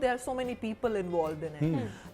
there are so many people involved in it.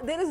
there is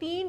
3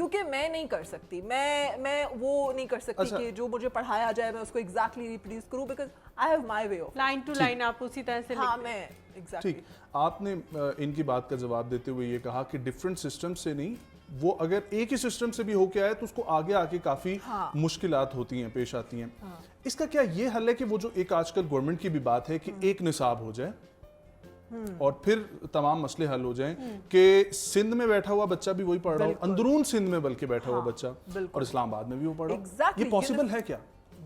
کیونکہ میں نہیں کر سکتی, میں وہ نہیں کر سکتی کہ جو مجھے پڑھایا جائے میں اس کو ایگزیکٹلی ریپروڈیوس کروں, because I have my way of line to line آپ اسی طرح سے. ہاں میں ایگزیکٹلی. ٹھیک, آپ نے ان کی بات کا جواب دیتے ہوئے یہ کہا کہ ڈفرینٹ سسٹم سے نہیں, وہ اگر ایک ہی سسٹم سے بھی ہو کے آئے تو اس کو آگے آ کے کافی مشکلات ہوتی ہیں, پیش آتی ہیں. اس کا کیا یہ حل ہے کہ وہ جو ایک آج کل گورنمنٹ کی بھی بات ہے کہ ایک نصاب ہو جائے اور پھر تمام مسئلے حل ہو جائیں, کہ سندھ میں بیٹھا ہوا بچہ بھی وہی پڑھ رہا ہو, اندرون سندھ میں بلکہ بیٹھا ہوا بچہ, اور اسلام آباد میں بھی وہ پڑھ رہا ہو, یہ پاسبل ہے کیا؟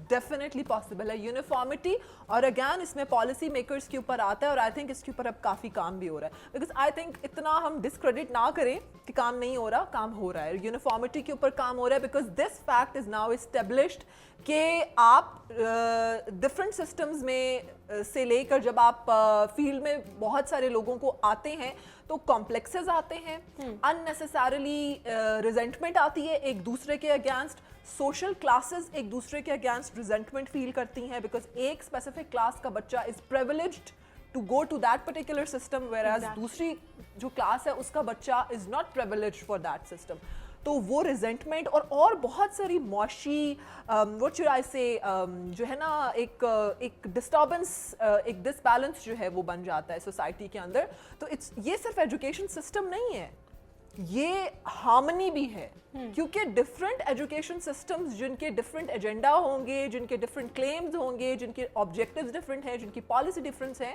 ڈیفینیٹلی پاسبل ہے, یونیفارمٹی. اور اگین اس میں پالیسی میکرز کے اوپر آتا ہے, اور آئی تھنک اس کے اوپر اب کافی کام بھی ہو رہا ہے, بیکاز آئی تھنک اتنا ہم ڈسکریڈٹ نہ کریں کہ کام نہیں ہو رہا, کام ہو رہا ہے. یونیفارمٹی کے اوپر کام ہو رہا ہے, because this fact is now established کہ آپ ڈفرینٹ سسٹمز میں سے لے کر جب آپ فیلڈ میں بہت سارے لوگوں کو آتے ہیں تو کمپلیکسز آتے ہیں, اننیسیسریلی ریزنٹمنٹ آتی ہے ایک دوسرے کے اگینسٹ, سوشل کلاسز ایک دوسرے کے اگینسٹ ریزنٹمنٹ فیل کرتی ہیں, بیکاز ایک اسپیسیفک کلاس کا بچہ is privileged to go to that particular system, where is دوسری جو کلاس ہے اس کا بچہ is not privileged for that system. تو وہ ریزنٹمنٹ اور بہت ساری معاشی what should I say جو ہے نا ایک ڈسٹربنس, ایک ڈس بیلنس جو ہے وہ بن جاتا ہے سوسائٹی کے اندر. تو یہ صرف ایجوکیشن سسٹم نہیں ہے, یہ ہارمنی بھی ہے, کیونکہ ڈفرینٹ ایجوکیشن سسٹمز جن کے ڈفرینٹ ایجنڈا ہوں گے, جن کے ڈفرینٹ کلیمز ہوں گے, جن کے آبجیکٹیوز ڈفرینٹ ہیں, جن کی پالیسی ڈفرینس ہیں,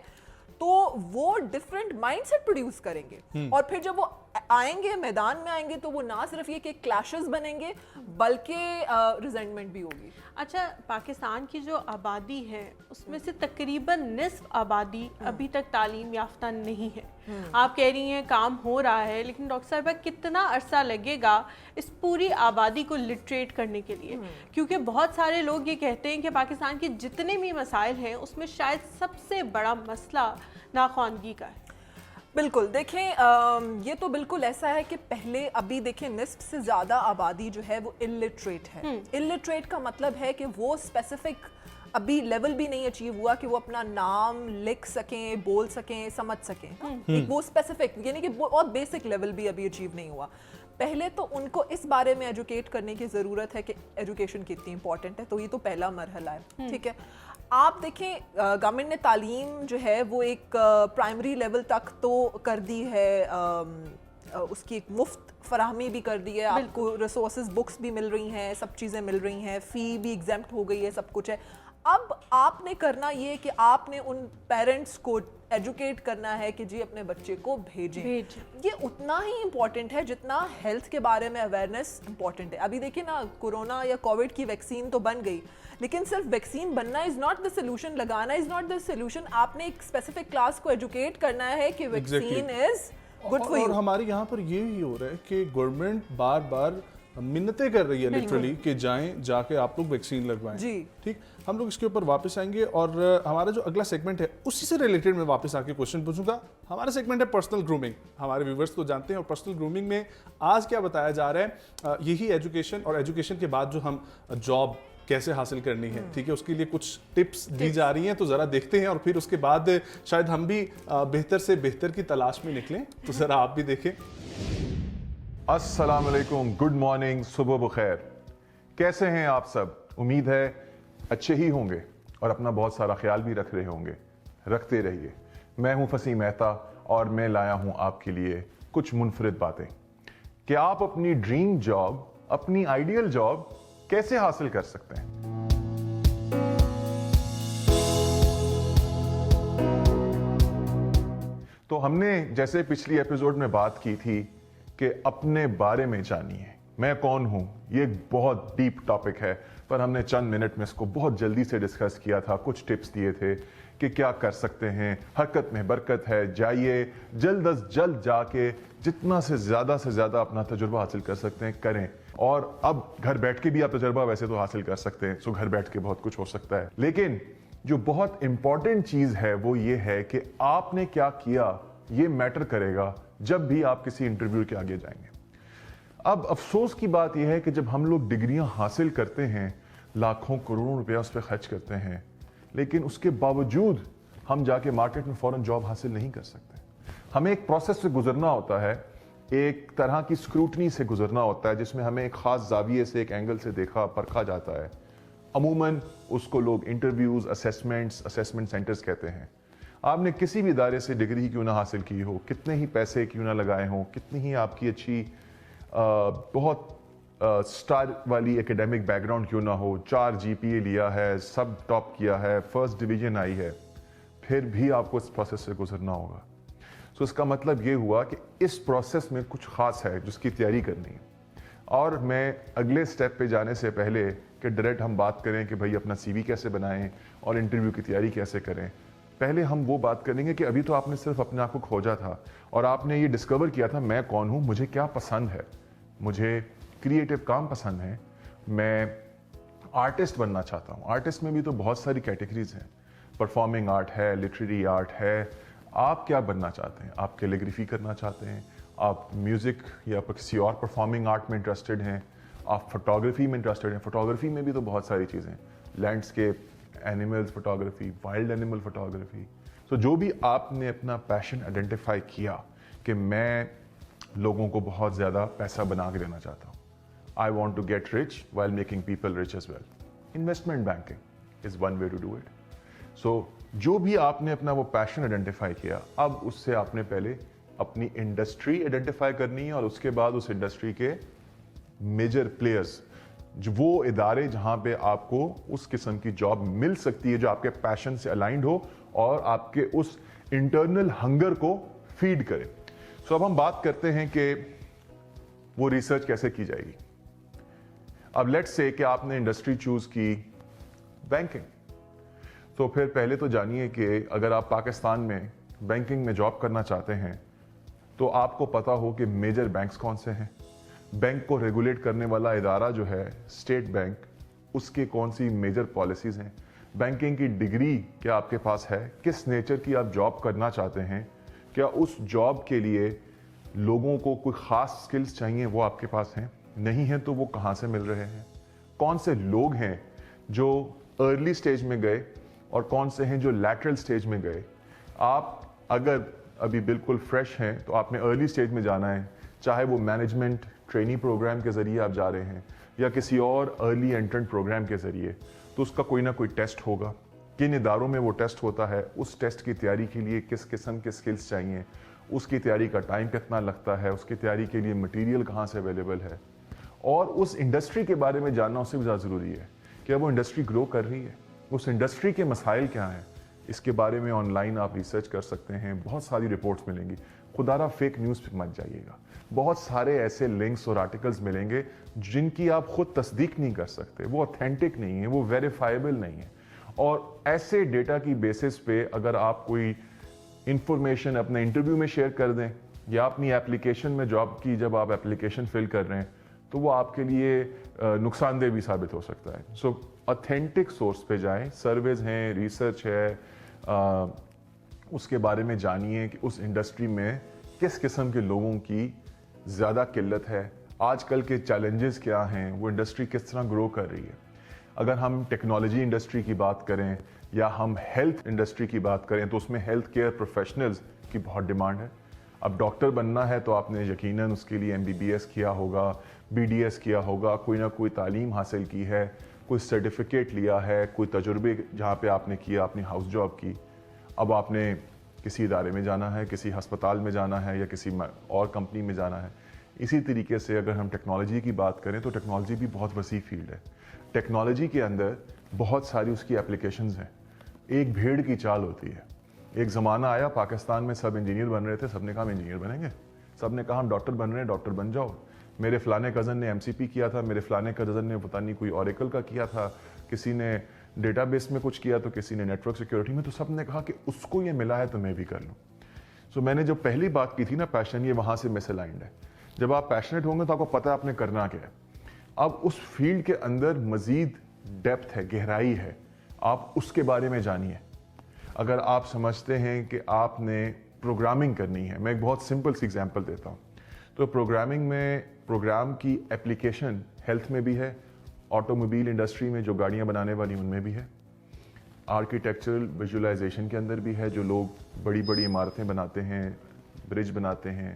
تو وہ ڈفرینٹ مائنڈ سیٹ پروڈیوس کریں گے. اور پھر جب وہ آئیں گے میدان میں آئیں گے تو وہ نہ صرف یہ کہ کلیشز بنیں گے بلکہ ریزنٹمنٹ بھی ہوگی. اچھا, پاکستان کی جو آبادی ہے اس میں سے تقریباً نصف آبادی ابھی تک تعلیم یافتہ نہیں ہے. آپ کہہ رہی ہیں کام ہو رہا ہے, لیکن ڈاکٹر صاحبہ کتنا عرصہ لگے گا اس پوری آبادی کو لٹریٹ کرنے کے لیے؟ کیونکہ بہت سارے لوگ یہ کہتے ہیں کہ پاکستان کے جتنے بھی مسائل ہیں اس میں شاید سب سے بڑا مسئلہ ناخواندگی کا ہے. بالکل, دیکھیں یہ تو بالکل ایسا ہے کہ پہلے ابھی دیکھیں نصف سے زیادہ آبادی جو ہے وہ الٹریٹ ہے. الٹریٹ کا مطلب ہے کہ وہ اسپیسیفک ابھی لیول بھی نہیں اچیو ہوا کہ وہ اپنا نام لکھ سکیں, بول سکیں, سمجھ سکیں. ایک وہ اسپیسیفک یعنی کہ بہت بیسک لیول بھی ابھی اچیو نہیں ہوا. پہلے تو ان کو اس بارے میں ایجوکیٹ کرنے کی ضرورت ہے کہ ایجوکیشن کتنی امپورٹنٹ ہے, تو یہ تو پہلا مرحلہ ہے. ٹھیک ہے, آپ دیکھیں گورنمنٹ نے تعلیم جو ہے وہ ایک پرائمری لیول تک تو کر دی ہے, اس کی ایک مفت فراہمی بھی کر دی ہے, آپ کو ریسورسز بکس بھی مل رہی ہیں, سب چیزیں مل رہی ہیں, فی بھی ایگزیمپٹ ہو گئی ہے, سب کچھ ہے. اب آپ نے کرنا یہ کہ آپ نے ان پیرنٹس کو ایجوکیٹ کرنا ہے کہ جی اپنے بچے کو بھیجیں. یہ اتنا ہی امپورٹنٹ ہے جتنا ہیلتھ کے بارے میں اویئرنیس امپورٹنٹ ہے. ابھی دیکھیں نا, کورونا یا کووڈ کی ویکسین تو بن گئی, لیکن صرف ویکسین بننا از ناٹ دا سولوشن, لگانا از ناٹ دا سولوشن. آپ نے ایک اسپیسیفک کلاس کو ایجوکیٹ کرنا ہے کہ vaccine is good for you. اور ہمارے یہاں پر یہی ہو رہا ہے کہ گورنمنٹ بار بار منتیں کر رہی ہے لٹرلی کہ جائیں, جا کے آپ لوگ ویکسین لگوائیں. جی ٹھیک, ہم لوگ اس کے اوپر واپس آئیں گے, اور ہمارا جو اگلا سیگمنٹ ہے اسی سے ریلیٹڈ میں واپس آ کے کوشچن پوچھوں گا. ہمارا سیگمنٹ ہے پرسنل گرومنگ. ہمارے ویورز تو جانتے ہیں, اور پرسنل گرومنگ میں آج کیا بتایا جا رہا ہے, یہی ایجوکیشن, اور ایجوکیشن کے بعد جو ہم جاب کیسے حاصل کرنی ہے, ٹھیک ہے, اس کے لیے کچھ ٹپس دی جا رہی ہیں, تو ذرا دیکھتے ہیں, اور پھر اس کے بعد شاید ہم بھی بہتر سے بہتر کی تلاش میں نکلیں. تو ذرا آپ بھی دیکھیں. السلام علیکم, گڈ مارننگ, صبح بخیر. کیسے ہیں آپ سب؟ امید ہے اچھے ہی ہوں گے, اور اپنا بہت سارا خیال بھی رکھ رہے ہوں گے. رکھتے رہیے. میں ہوں فصیح مہتا, اور میں لایا ہوں آپ کے لیے کچھ منفرد باتیں کہ آپ اپنی ڈریم جاب, اپنی آئیڈیل جاب کیسے حاصل کر سکتے ہیں. تو ہم نے جیسے پچھلی ایپیسوڈ میں بات کی تھی کہ اپنے بارے میں جانیے, میں کون ہوں. یہ ایک بہت ڈیپ ٹاپک ہے, پر ہم نے چند منٹ میں اس کو بہت جلدی سے ڈسکس کیا تھا. کچھ ٹپس دیے تھے کہ کیا کر سکتے ہیں. حرکت میں برکت ہے, جائیے جلد از جلد جا کے جتنا سے زیادہ اپنا تجربہ حاصل کر سکتے ہیں کریں. اور اب گھر بیٹھ کے بھی آپ تجربہ ویسے تو حاصل کر سکتے ہیں, سو گھر بیٹھ کے بہت کچھ ہو سکتا ہے. لیکن جو بہت امپورٹنٹ چیز ہے وہ یہ ہے کہ آپ نے کیا کیا, یہ میٹر کرے گا جب بھی آپ کسی انٹرویو کے آگے جائیں گے. اب افسوس کی بات یہ ہے کہ جب ہم لوگ ڈگریاں حاصل کرتے ہیں, لاکھوں کروڑوں روپیہ اس پہ خرچ کرتے ہیں, لیکن اس کے باوجود ہم جا کے مارکیٹ میں فوراً جاب حاصل نہیں کر سکتے. ہمیں ایک پروسیس سے گزرنا ہوتا ہے ایک طرح کی اسکروٹنی سے گزرنا ہوتا ہے جس میں ہمیں ایک خاص زاویے سے ایک اینگل سے دیکھا پرکھا جاتا ہے. عموماً اس کو لوگ انٹرویوز اسیسمنٹ سینٹرز کہتے ہیں. آپ نے کسی بھی ادارے سے ڈگری کیوں نہ حاصل کی ہو, کتنے ہی پیسے کیوں نہ لگائے ہوں, کتنی ہی آپ کی اچھی بہت سٹار والی ایکیڈیمک بیک گراؤنڈ کیوں نہ ہو, 4 GPA لیا ہے, سب ٹاپ کیا ہے, فرسٹ ڈویژن آئی ہے, پھر بھی آپ کو اس پروسیس سے گزرنا ہوگا. سو اس کا مطلب یہ ہوا کہ اس پروسیس میں کچھ خاص ہے جس کی تیاری کرنی ہے. اور میں اگلے سٹیپ پہ جانے سے پہلے کہ ڈائریکٹ ہم بات کریں کہ بھائی اپنا CV کیسے بنائیں اور انٹرویو کی تیاری کیسے کریں, پہلے ہم وہ بات کریں گے کہ ابھی تو آپ نے صرف اپنے آپ کو کھوجا تھا اور آپ نے یہ ڈسکور کیا تھا میں کون ہوں, مجھے کیا پسند ہے, مجھے کریٹو کام پسند ہے, میں آرٹسٹ بننا چاہتا ہوں. آرٹسٹ میں بھی تو بہت ساری کیٹیگریز ہیں, پرفارمنگ آرٹ ہے, لٹریری آرٹ ہے. آپ کیا بننا چاہتے ہیں؟ آپ کیلیگرافی کرنا چاہتے ہیں, آپ میوزک یا کسی اور پرفارمنگ آرٹ میں انٹرسٹڈ ہیں, آپ فوٹوگرافی میں انٹرسٹڈ ہیں. فوٹوگرافی میں بھی تو بہت ساری چیزیں, landscape, animals photography, wild animal photography. تو جو بھی آپ نے اپنا پیشن آئیڈینٹیفائی کیا کہ میں لوگوں کو بہت زیادہ پیسہ بنا کے دینا چاہتا ہوں, I want to get rich while making people rich as well. Investment banking is one way to do it. So جو بھی آپ نے اپنا وہ پیشن آئیڈینٹیفائی کیا, اب اس سے آپ نے پہلے اپنی انڈسٹری آئیڈینٹیفائی کرنی ہے اور اس کے بعد اس انڈسٹری کے میجر پلیئرز, وہ ادارے جہاں پہ آپ کو اس قسم کی جاب مل سکتی ہے جو آپ کے پیشن سے الائنڈ ہو اور آپ کے اس انٹرنل ہنگر کو فیڈ کرے. سو اب ہم بات کرتے ہیں کہ وہ ریسرچ کیسے کی جائے گی. اب لیٹس سے کہ آپ نے انڈسٹری چوز کی بینکنگ, تو پھر پہلے تو جانیے کہ اگر آپ پاکستان میں بینکنگ میں جاب کرنا چاہتے ہیں تو آپ کو پتا ہو کہ میجر بینکس کون سے ہیں, بینک کو ریگولیٹ کرنے والا ادارہ جو ہے اسٹیٹ بینک, اس کے کون سی میجر پالیسیز ہیں, بینکنگ کی ڈگری کیا آپ کے پاس ہے, کس نیچر کی آپ جاب کرنا چاہتے ہیں, کیا اس جاب کے لیے لوگوں کو کوئی خاص سکلز چاہیے وہ آپ کے پاس ہیں, نہیں ہیں تو وہ کہاں سے مل رہے ہیں, کون سے لوگ ہیں جو ارلی سٹیج میں گئے اور کون سے ہیں جو لیٹرل سٹیج میں گئے. آپ اگر ابھی بالکل فریش ہیں تو آپ نے ارلی سٹیج میں جانا ہے, چاہے وہ مینجمنٹ ٹریننگ پروگرام کے ذریعے آپ جا رہے ہیں یا کسی اور ارلی انٹرنٹ پروگرام کے ذریعے, تو اس کا کوئی نہ کوئی ٹیسٹ ہوگا. کن اداروں میں وہ ٹیسٹ ہوتا ہے, اس ٹیسٹ کی تیاری کے لیے کس قسم کے سکلز چاہیے, اس کی تیاری کا ٹائم کتنا لگتا ہے, اس کی تیاری کے لیے مٹیریل کہاں سے اویلیبل ہے, اور اس انڈسٹری کے بارے میں جاننا اس سے بھی زیادہ ضروری ہے. کیا وہ انڈسٹری گرو کر رہی ہے, اس انڈسٹری کے مسائل کیا ہیں, اس کے بارے میں آن لائن آپ ریسرچ کر سکتے ہیں, بہت ساری رپورٹس ملیں گی. خدا را فیک نیوز پہ مت جائیے گا, بہت سارے ایسے لنکس اور آرٹیکلز ملیں گے جن کی آپ خود تصدیق نہیں کر سکتے, وہ اوتھینٹک نہیں ہیں, وہ ویریفائبل نہیں ہیں. اور ایسے ڈیٹا کی بیسس پہ اگر آپ کوئی انفارمیشن اپنے انٹرویو میں شیئر کر دیں یا اپنی اپلیکیشن میں جاب کی جب آپ اپلیکیشن فل کر رہے ہیں تو وہ آپ کے لیے نقصان دہ بھی ثابت ہو سکتا ہے. سو اوتھینٹک سورس پہ جائیں, سرویز ہیں, ریسرچ ہے, اس کے بارے میں جانیے کہ اس انڈسٹری میں کس قسم کے لوگوں کی زیادہ قلت ہے, آج کل کے چیلنجز کیا ہیں, وہ انڈسٹری کس طرح گرو کر رہی ہے. اگر ہم ٹیکنالوجی انڈسٹری کی بات کریں یا ہم ہیلتھ انڈسٹری کی بات کریں تو اس میں ہیلتھ کیئر پروفیشنلز کی بہت ڈیمانڈ ہے. اب ڈاکٹر بننا ہے تو آپ نے یقیناً اس کے لیے MBBS کیا ہوگا, BDS کیا ہوگا, کوئی نہ کوئی تعلیم حاصل کی ہے, کوئی سرٹیفکیٹ لیا ہے, کوئی تجربے جہاں پہ آپ نے کیا, اپنی ہاؤس جاب کی. اب آپ نے کسی ادارے میں جانا ہے, کسی ہسپتال میں جانا ہے یا کسی اور کمپنی میں جانا ہے. اسی طریقے سے اگر ہم ٹیکنالوجی کی بات کریں تو ٹیکنالوجی بھی بہت وسیع فیلڈ ہے. ٹیکنالوجی کے اندر بہت ساری اس کی اپلیکیشنز ہیں. ایک بھیڑ کی چال ہوتی ہے. ایک زمانہ آیا پاکستان میں سب انجینئر بن رہے تھے, سب نے کہا ہم انجینئر بنیں گے, سب نے کہا ہم ڈاکٹر بن رہے ہیں, ڈاکٹر بن جاؤ. میرے فلانے کزن نے MCP کیا تھا, میرے فلانے کزن نے پتہ نہیں کوئی اوریکل کا کیا تھا, کسی نے ڈیٹا بیس میں کچھ کیا تو کسی نے نیٹ ورک سیکیورٹی میں, تو سب نے کہا کہ اس کو یہ ملا ہے تو میں بھی کر لوں. سو میں نے جو پہلی بات کی تھی نا پیشن, یہ وہاں سے مس الائنڈ ہے. جب آپ پیشنیٹ ہوں گے تو آپ کو پتہ ہے آپ نے کرنا کیا ہے. اب اس فیلڈ کے اندر مزید ڈیپتھ ہے, گہرائی ہے, آپ اس کے بارے میں جانیے. اگر آپ سمجھتے ہیں کہ آپ نے پروگرامنگ کرنی ہے, میں ایک بہت سمپل سی ایگزامپل دیتا ہوں. تو پروگرامنگ میں پروگرام کی اپلیکیشن ہیلتھ میں بھی ہے, آٹو موبائل انڈسٹری میں جو گاڑیاں بنانے والی ان میں بھی ہے, آرکیٹیکچرل ویژولائزیشن کے اندر بھی ہے, جو لوگ بڑی بڑی عمارتیں بناتے ہیں, برج بناتے ہیں,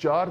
4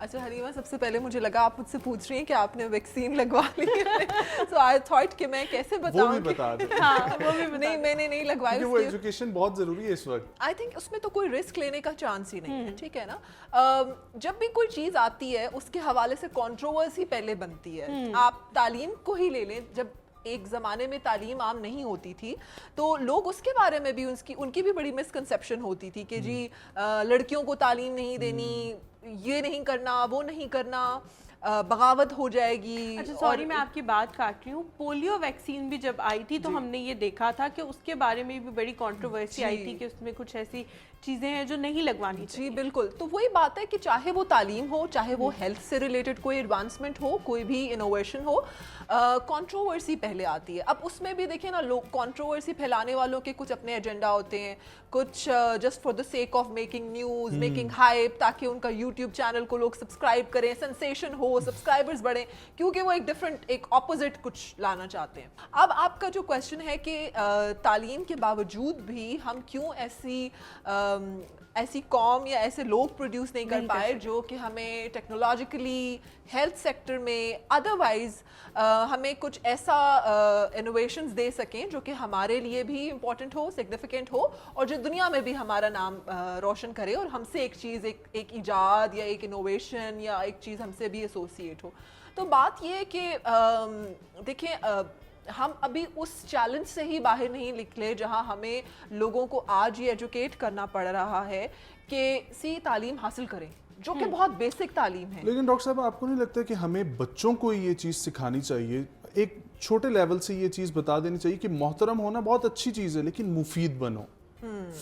اچھا حلیمہ, سب سے پہلے مجھے لگا آپ مجھ سے پوچھ رہی ہیں کہ آپ نے ویکسین لگوا لی ہے, سو آئی تھاٹ کہ میں کیسے بتاؤں. وہ بھی بتا دیں. ہاں وہ بھی نہیں, میں نے نہیں لگوائی. کیونکہ وہ ایجوکیشن بہت ضروری ہے اس وقت. آئی تھنک اس میں تو کوئی رسک لینے کا چانس ہی نہیں ہے, ٹھیک ہے نا. جب بھی کوئی چیز آتی ہے اس کے حوالے سے کنٹروورسی پہلے بنتی ہے. آپ تعلیم کو ہی لے لیں, جب ایک زمانے میں تعلیم عام نہیں ہوتی تھی تو لوگ اس کے بارے میں بھی ان کی بھی بڑی مسکنسیپشن ہوتی تھی کہ جی لڑکیوں کو تعلیم نہیں دینی, یہ نہیں کرنا, وہ نہیں کرنا, بغاوت ہو جائے گی. اچھا سوری میں آپ کی بات کاٹ رہی ہوں, پولیو ویکسین بھی جب آئی تھی تو ہم نے یہ دیکھا تھا کہ اس کے بارے میں بھی بڑی کنٹروورسی آئی تھی کہ اس میں کچھ ایسی چیزیں ہیں جو نہیں لگوانی. جی بالکل, تو وہی بات ہے کہ چاہے وہ تعلیم ہو, چاہے وہ ہیلتھ سے ریلیٹڈ کوئی ایڈوانسمنٹ ہو, کوئی بھی انوویشن ہو, کنٹروورسی پہلے آتی ہے. اب اس میں بھی دیکھیں نا, لوگ کنٹروورسی پھیلانے والوں کے کچھ اپنے ایجنڈا ہوتے ہیں, کچھ just for the sake of making news, making hype, تاکہ ان کا یوٹیوب چینل کو لوگ سبسکرائب کریں, سینسیشن ہو, سبسکرائبرز بڑھیں, کیونکہ وہ ایک ڈفرینٹ, ایک اپوزٹ کچھ لانا چاہتے ہیں. اب آپ کا جو کویشچن ہے کہ تعلیم کے باوجود بھی ہم کیوں ایسی قوم یا ایسے لوگ پروڈیوس نہیں کر پائے جو کہ ہمیں ٹیکنالوجیکلی, ہیلتھ سیکٹر میں, ادروائز ہمیں کچھ ایسا انوویشنز دے سکیں جو کہ ہمارے لیے بھی امپورٹنٹ ہو, سگنیفیکنٹ ہو, اور جو دنیا میں بھی ہمارا نام روشن کرے, اور ہم سے ایک چیز, ایک ایجاد یا ایک انوویشن یا ایک چیز ہم سے بھی ایسوسیٹ ہو. تو بات یہ ہے کہ دیکھیں, ہم ابھی اس چیلنج سے ہی باہر نہیں نکلے جہاں ہمیں لوگوں کو آج یہ ایجوکیٹ کرنا پڑ رہا ہے کہ تعلیم حاصل کریں, جو کہ بہت بیسک تعلیم ہے. لیکن ڈاکٹر صاحب آپ کو نہیں لگتا کہ ہمیں بچوں کو یہ چیز سکھانی چاہیے, ایک چھوٹے لیول سے یہ چیز بتا دینی چاہیے کہ محترم ہونا بہت اچھی چیز ہے لیکن مفید بنو,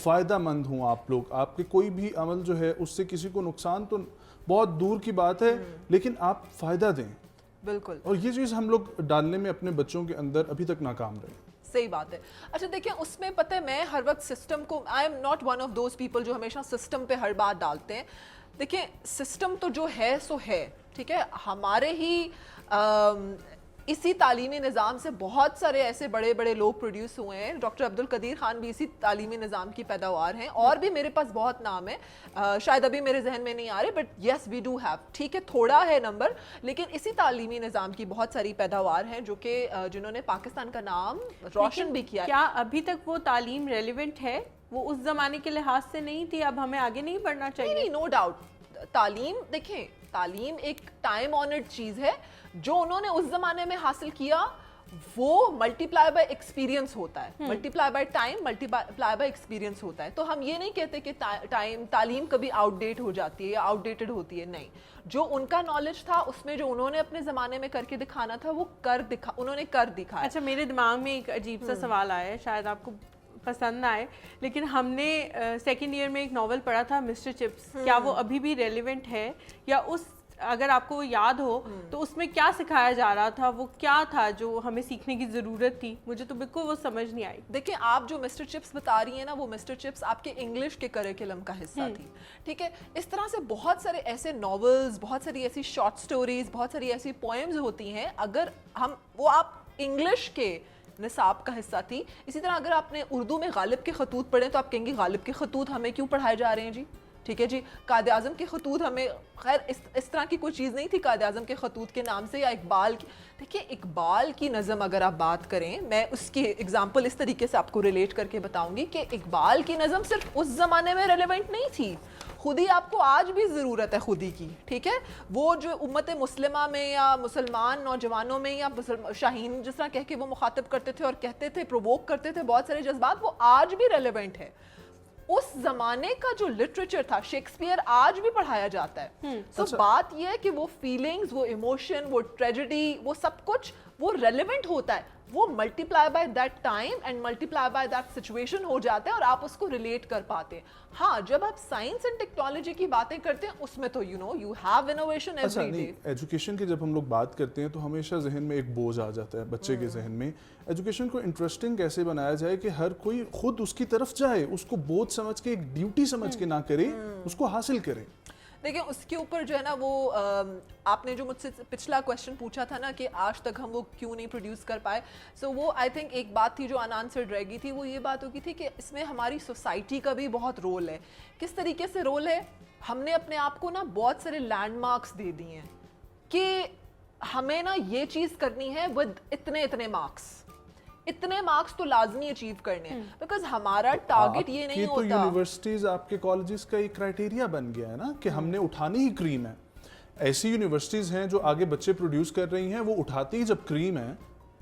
فائدہ مند ہوں آپ لوگ, آپ کے کوئی بھی عمل جو ہے اس سے کسی کو نقصان تو بہت دور کی بات ہے, لیکن آپ فائدہ دیں. بالکل, اور یہ چیز ہم لوگ ڈالنے میں اپنے بچوں کے اندر ابھی تک ناکام رہے. صحیح بات ہے. اچھا دیکھیں, اس میں پتہ ہے میں ہر وقت سسٹم کو, I am not one of those people جو ہمیشہ سسٹم پہ ہر بات ڈالتے ہیں. دیکھیں سسٹم تو جو ہے سو ہے, ٹھیک ہے, ہمارے ہی اسی تعلیمی نظام سے بہت سارے ایسے بڑے بڑے لوگ پروڈیوس ہوئے ہیں. ڈاکٹر عبد القدیر خان بھی اسی تعلیمی نظام کی پیداوار ہیں, اور بھی میرے پاس بہت نام ہے, شاید ابھی میرے ذہن میں نہیں آ رہے, but yes we do have, ٹھیک ہے, تھوڑا ہے نمبر, لیکن اسی تعلیمی نظام کی بہت ساری پیداوار ہیں جو کہ جنہوں نے پاکستان کا نام روشن بھی کیا. کیا ابھی تک وہ تعلیم ریلیونٹ ہے؟ وہ اس زمانے کے لحاظ سے نہیں تھی, اب ہمیں آگے نہیں بڑھنا چاہیے؟ نہیں, نو ڈاؤٹ. تعلیم دیکھیں, تعلیم ایک ٹائم آنرڈ چیز ہے. جو انہوں نے اس زمانے میں حاصل کیا وہ ملٹی پلائی بائی ایکسپیرینس ہوتا ہے, multi ply by time, multi ply by experience ہوتا ہے. تو ہم یہ نہیں کہتے کہ تعلیم کبھی آؤٹ ڈیٹ ہو جاتی ہے یا آؤٹ ڈیٹڈ ہوتی ہے, نہیں. جو ان کا نالج تھا اس میں, جو انہوں نے اپنے زمانے میں کر کے دکھانا تھا وہ انہوں نے کر دکھایا. اچھا میرے دماغ میں ایک عجیب سا سوال آیا ہے, شاید آپ کو پسند نہ آئے, لیکن ہم نے سیکنڈ ایئر میں ایک ناول پڑھا تھا مسٹر چپس, کیا وہ ابھی بھی ریلیونٹ ہے؟ یا اس, اگر آپ کو یاد ہو تو اس میں کیا سکھایا جا رہا تھا, وہ کیا تھا جو ہمیں سیکھنے کی ضرورت تھی؟ مجھے تو بالکل وہ سمجھ نہیں آئی. دیکھیں آپ جو مسٹر چپس بتا رہی ہیں نا, وہ مسٹر چپس آپ کے انگلش کے کریکولم کا حصہ تھی, ٹھیک ہے. اس طرح سے بہت سارے ایسے ناولز, بہت ساری ایسی شارٹ سٹوریز, بہت ساری ایسی پوئمز ہوتی ہیں, اگر ہم وہ آپ انگلش کے نصاب کا حصہ تھی. اسی طرح اگر آپ نے اردو میں غالب کے خطوط پڑھیں تو آپ کہیں گے غالب کے خطوط ہمیں کیوں پڑھائے جا رہے ہیں جی, ٹھیک ہے جی. قائد اعظم کے خطوط ہمیں, خیر اس طرح کی کوئی چیز نہیں تھی قائد اعظم کے خطوط کے نام سے, یا اقبال کی. دیکھیے اقبال کی نظم اگر آپ بات کریں, میں اس کی ایگزامپل اس طریقے سے آپ کو ریلیٹ کر کے بتاؤں گی کہ اقبال کی نظم صرف اس زمانے میں ریلیونٹ نہیں تھی, خود ہی آپ کو آج بھی ضرورت ہے خود ہی کی, ٹھیک ہے. وہ جو امت مسلمہ میں یا مسلمان نوجوانوں میں یا شاہین جس طرح کہہ کے وہ مخاطب کرتے تھے اور کہتے تھے, پرووک کرتے تھے بہت سارے جذبات, وہ آج بھی ریلیونٹ ہے. اس زمانے کا جو لٹریچر تھا, شیکسپیئر آج بھی پڑھایا جاتا ہے. تو بات یہ ہے کہ وہ فیلنگز, وہ ایموشن, وہ ٹریجڈی, وہ سب کچھ وہ ریلیونٹ ہوتا ہے, وہ multiply by that time and multiply by that situation ہو جاتا ہے, اور آپ اس کو ریلیٹ کر پاتے ہیں. ہاں جب آپ سائنس اینڈ ٹیکنالوجی کی باتیں کرتے ہیں اس میں تو you have innovation every day. Education کی جب ہم لوگ بات کرتے ہیں تو ہمیشہ ذہن میں ایک بوجھ آ جاتا ہے بچے کے ذہن میں. ایجوکیشن کو انٹرسٹنگ کیسے بنایا جائے کہ ہر کوئی خود اس کی طرف جائے, اس کو بوجھ سمجھ کے, ایک ڈیوٹی سمجھ کے نہ کرے, اس کو حاصل کرے. دیکھیں اس کے اوپر جو ہے نا وہ آپ نے جو مجھ سے پچھلا کویشچن پوچھا تھا نا کہ آج تک ہم وہ کیوں نہیں پروڈیوس کر پائے, سو وہ آئی تھنک ایک بات تھی جو ان آنسرڈ رہ گئی تھی, وہ یہ بات ہوگی تھی کہ اس میں ہماری سوسائٹی کا بھی بہت رول ہے. کس طریقے سے رول ہے؟ ہم نے اپنے آپ کو نا بہت سارے لینڈ مارکس دے دیے ہیں کہ ہمیں نا یہ چیز کرنی ہے ود اتنے مارکس تو لازمی اچیو کرنے ہیں, بیکاز ہمارا ٹارگٹ یہ نہیں ہوتا. تو یونیورسٹیز آپ کے کالجز کا ایک کرائٹیریا بن گیا ہے نا کہ ہم نے اٹھانی ہی کریم ہے. ایسی یونیورسٹیز ہیں جو آگے بچے پروڈیوس کر رہی ہیں, وہ اٹھاتی ہی جب کریم ہے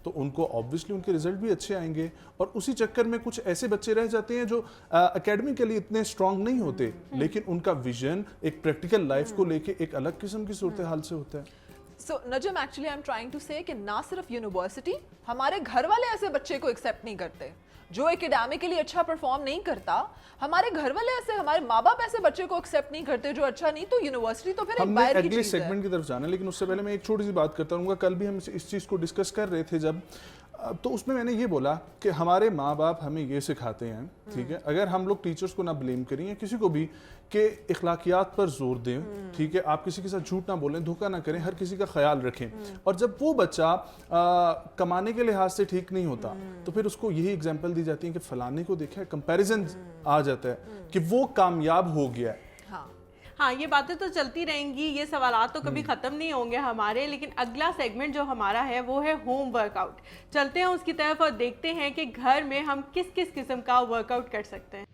تو ان کو آبویسلی ان کے رزلٹ بھی اچھے آئیں گے, اور اسی چکر میں کچھ ایسے بچے رہ جاتے ہیں جو اکیڈمیکلی اتنے اسٹرانگ نہیں ہوتے, لیکن ان کا ویژن ایک پریکٹیکل لائف کو لے کے ایک الگ قسم کی صورتحال سے ہوتا ہے. So Najam actually I am trying to say کہ نہ صرف یونیورسٹی, ہمارے گھر والے ایسے بچے کو ایکسیپٹ نہیں کرتے جو اکیڈیمکلی اچھا پرفارم نہیں کرتا. ہمارے گھر والے ایسے, ہمارے ماں باپ ایسے بچے کو ایکسیپٹ نہیں کرتے جو اچھا نہیں, تو یونیورسٹی تو پھر ایک باہر کی چیز ہے. اگلے سیگمنٹ کی طرف جانا ہے, لیکن اس سے پہلے میں ایک چھوٹی سی بات کرتا ہوں. کل بھی ہم اس چیز کو ڈسکس کر رہے تھے جب, تو اس میں نے یہ بولا کہ ہمارے ماں باپ ہمیں یہ سکھاتے ہیں, ٹھیک ہے, اگر ہم لوگ ٹیچرز کو نہ بلیم کریں یا کسی کو بھی, کہ اخلاقیات پر زور دیں, ٹھیک ہے, آپ کسی کے ساتھ جھوٹ نہ بولیں, دھوکہ نہ کریں, ہر کسی کا خیال رکھیں. اور جب وہ بچہ کمانے کے لحاظ سے ٹھیک نہیں ہوتا تو پھر اس کو یہی اگزامپل دی جاتی ہے کہ فلانے کو دیکھا ہے, کمپیریزن آ جاتا ہے کہ وہ کامیاب ہو گیا ہے. ہاں یہ باتیں تو چلتی رہیں گی, یہ سوالات تو کبھی ختم نہیں ہوں گے ہمارے, لیکن اگلا سیگمنٹ جو ہمارا ہے وہ ہے ہوم ورک آؤٹ. چلتے ہیں اس کی طرف اور دیکھتے ہیں کہ گھر میں ہم کس کس قسم کا ورک آؤٹ کر سکتے ہیں.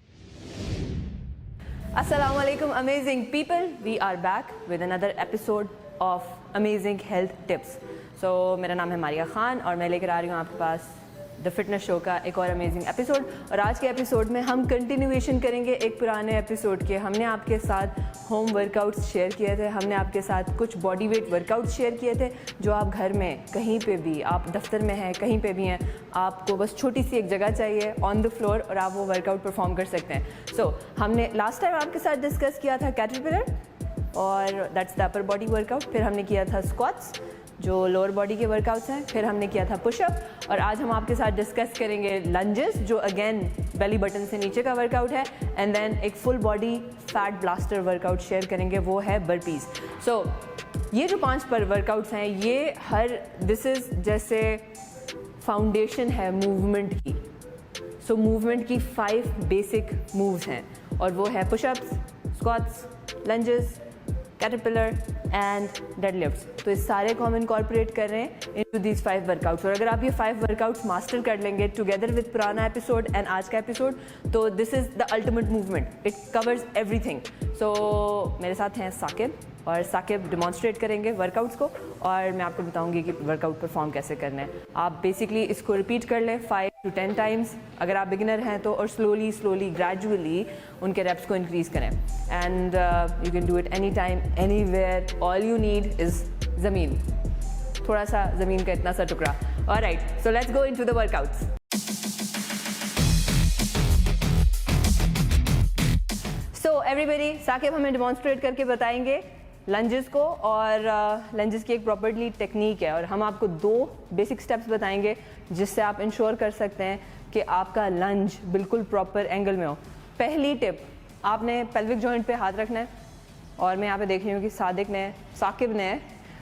السلام علیکم amazing people, we are back with another episode of amazing health tips. So میرا نام ہے ماریہ خان اور میں لے کر آ رہی ہوں آپ کے پاس دا فٹنس شو کا ایک اور امیزنگ ایپیسوڈ. اور آج کے ایپیسوڈ میں ہم کنٹینیویشن کریں گے ایک پرانے ایپیسوڈ کے. ہم نے آپ کے ساتھ ہوم ورک آؤٹس شیئر کیے تھے, ہم نے آپ کے ساتھ کچھ body weight work out share کیے تھے جو آپ گھر میں کہیں پہ بھی, آپ دفتر میں ہیں, کہیں پہ بھی ہیں, آپ کو بس چھوٹی سی ایک جگہ چاہیے آن دا فلور اور آپ وہ ورک آؤٹ پرفارم کر سکتے ہیں. سو ہم نے لاسٹ ٹائم آپ کے ساتھ ڈسکس کیا تھا کیٹرپلر, اور that's the upper body work out. پھر ہم نے کیا تھا اسکواٹس جو لوور باڈی کے ورک آؤٹس ہیں. پھر ہم نے کیا تھا پش اپ, اور آج ہم آپ کے ساتھ ڈسکس کریں گے لنجز جو اگین بیلی بٹن سے نیچے کا ورک آؤٹ ہے, اینڈ دین ایک full body fat blaster workout share کریں گے, وہ ہے برپیز. سو یہ جو 5 پر ورک آؤٹس ہیں, یہ دس از جیسے فاؤنڈیشن ہے موومنٹ کی. سو موومنٹ کی 5 بیسک مووز ہیں, اور وہ ہے push ups, squats, lunges, caterpillar and dead lifts. تو اس سارے کو ہم انکارپوریٹ کر رہے ہیں انٹو دیز 5 ورک آؤٹس. اور اگر آپ یہ 5 ورک آؤٹس ماسٹر کر لیں گے ٹوگیدر وتھ پرانا ایپیسوڈ اینڈ آج کا ایپیسوڈ, تو this is the ultimate movement, it covers everything. So میرے ساتھ ہیں ثاقب, اور ثاقب ڈیمانسٹریٹ کریں گے ورک آؤٹس کو, اور میں آپ کو بتاؤں گی کہ ورک آؤٹ پرفارم کیسے کرنا ہے. آپ بیسکلی اس کو ریپیٹ کر لیں 5 to 10 ٹائمس اگر آپ بگنر ہیں تو, اور سلولی گریجولی ان کے ریپس کو انکریز کریں. And you can do it any time any where, all you need is زمین, تھوڑا سا زمین کا اتنا سا ٹکڑا. All right, so let's go into the work outs. So everybody, Saqib ہمیں ڈیمانسٹریٹ کر کے بتائیں گے لنجز کو, اور لنجز کی ایک پراپرلی ٹیکنیک ہے, اور ہم آپ کو 2 بیسک سٹیپس بتائیں گے جس سے آپ انشور کر سکتے ہیں کہ آپ کا لنج بالکل پراپر اینگل میں ہو. پہلی ٹپ, آپ نے پیلوک جوائنٹ پہ ہاتھ رکھنا ہے, اور میں یہاں پہ دیکھ رہی ہوں کہ ثاقب نے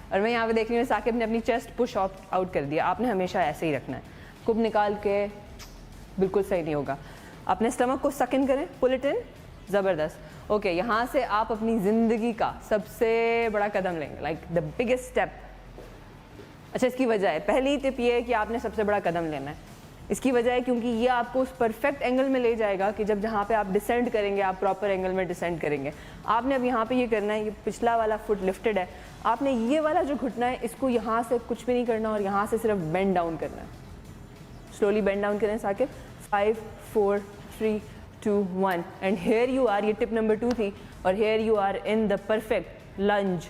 اور میں یہاں پہ دیکھ رہی ہوں ثاقب نے اپنی چیسٹ پش آؤٹ کر دیا. آپ نے ہمیشہ ایسے ہی رکھنا ہے, کب نکال کے بالکل صحیح نہیں ہوگا. اپنے اسٹمک کو سک ان کریں, پل اٹ ان, زبردست. اوکے, یہاں سے آپ اپنی زندگی کا سب سے بڑا قدم لیں گے, لائک دا بگیسٹ اسٹیپ. اچھا, اس کی وجہ ہے, پہلی ٹپ یہ ہے کہ آپ نے سب سے بڑا قدم لینا ہے. اس کی وجہ ہے کیونکہ یہ آپ کو اس پرفیکٹ اینگل میں لے جائے گا کہ جہاں پہ آپ ڈسینڈ کریں گے, آپ پراپر اینگل میں ڈسینڈ کریں گے. آپ نے اب یہاں پہ یہ کرنا ہے, یہ پچھلا والا فٹ لفٹڈ ہے, آپ نے یہ والا جو گھٹنا ہے اس کو یہاں سے کچھ بھی نہیں کرنا, اور یہاں سے صرف بینڈ ڈاؤن کرنا ہے. سلولی بینڈ ڈاؤن کریں Saqib. 5 4 3 2 1, and here you are. یہ ٹپ نمبر 2 تھی, اور here you are in the perfect lunge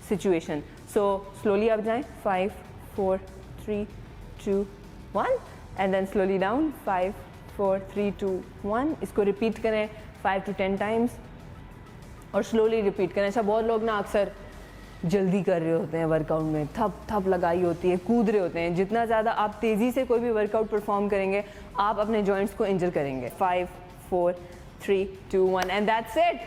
situation. So slowly آپ جائیں, 5 4 3 2 1, اینڈ دین سلولی ڈاؤن, 5 4 3 2 1. اس کو ریپیٹ کریں 5 to 10 ٹائمس, اور سلولی ریپیٹ کریں. اچھا, بہت لوگ نا اکثر جلدی کر رہے ہوتے ہیں ورک آؤٹ میں, تھپ لگائی ہوتی ہے, کود رہے ہوتے ہیں. جتنا زیادہ آپ تیزی سے کوئی بھی ورک آؤٹ پرفارم کریں گے, آپ اپنے جوائنٹس کو انجر کریں گے. 5 4 3, 2, 1 and that's it.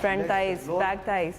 Front thighs, back thighs.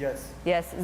Yes. Yes,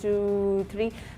2 3.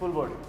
full body.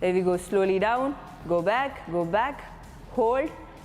There we go. Slowly down, go back, hold,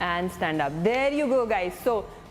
and stand up. There you go guys. So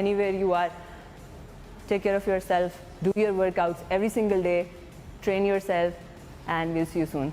anywhere you are. Take care of yourself. Do your workouts every single day. Train yourself and we'll see you soon.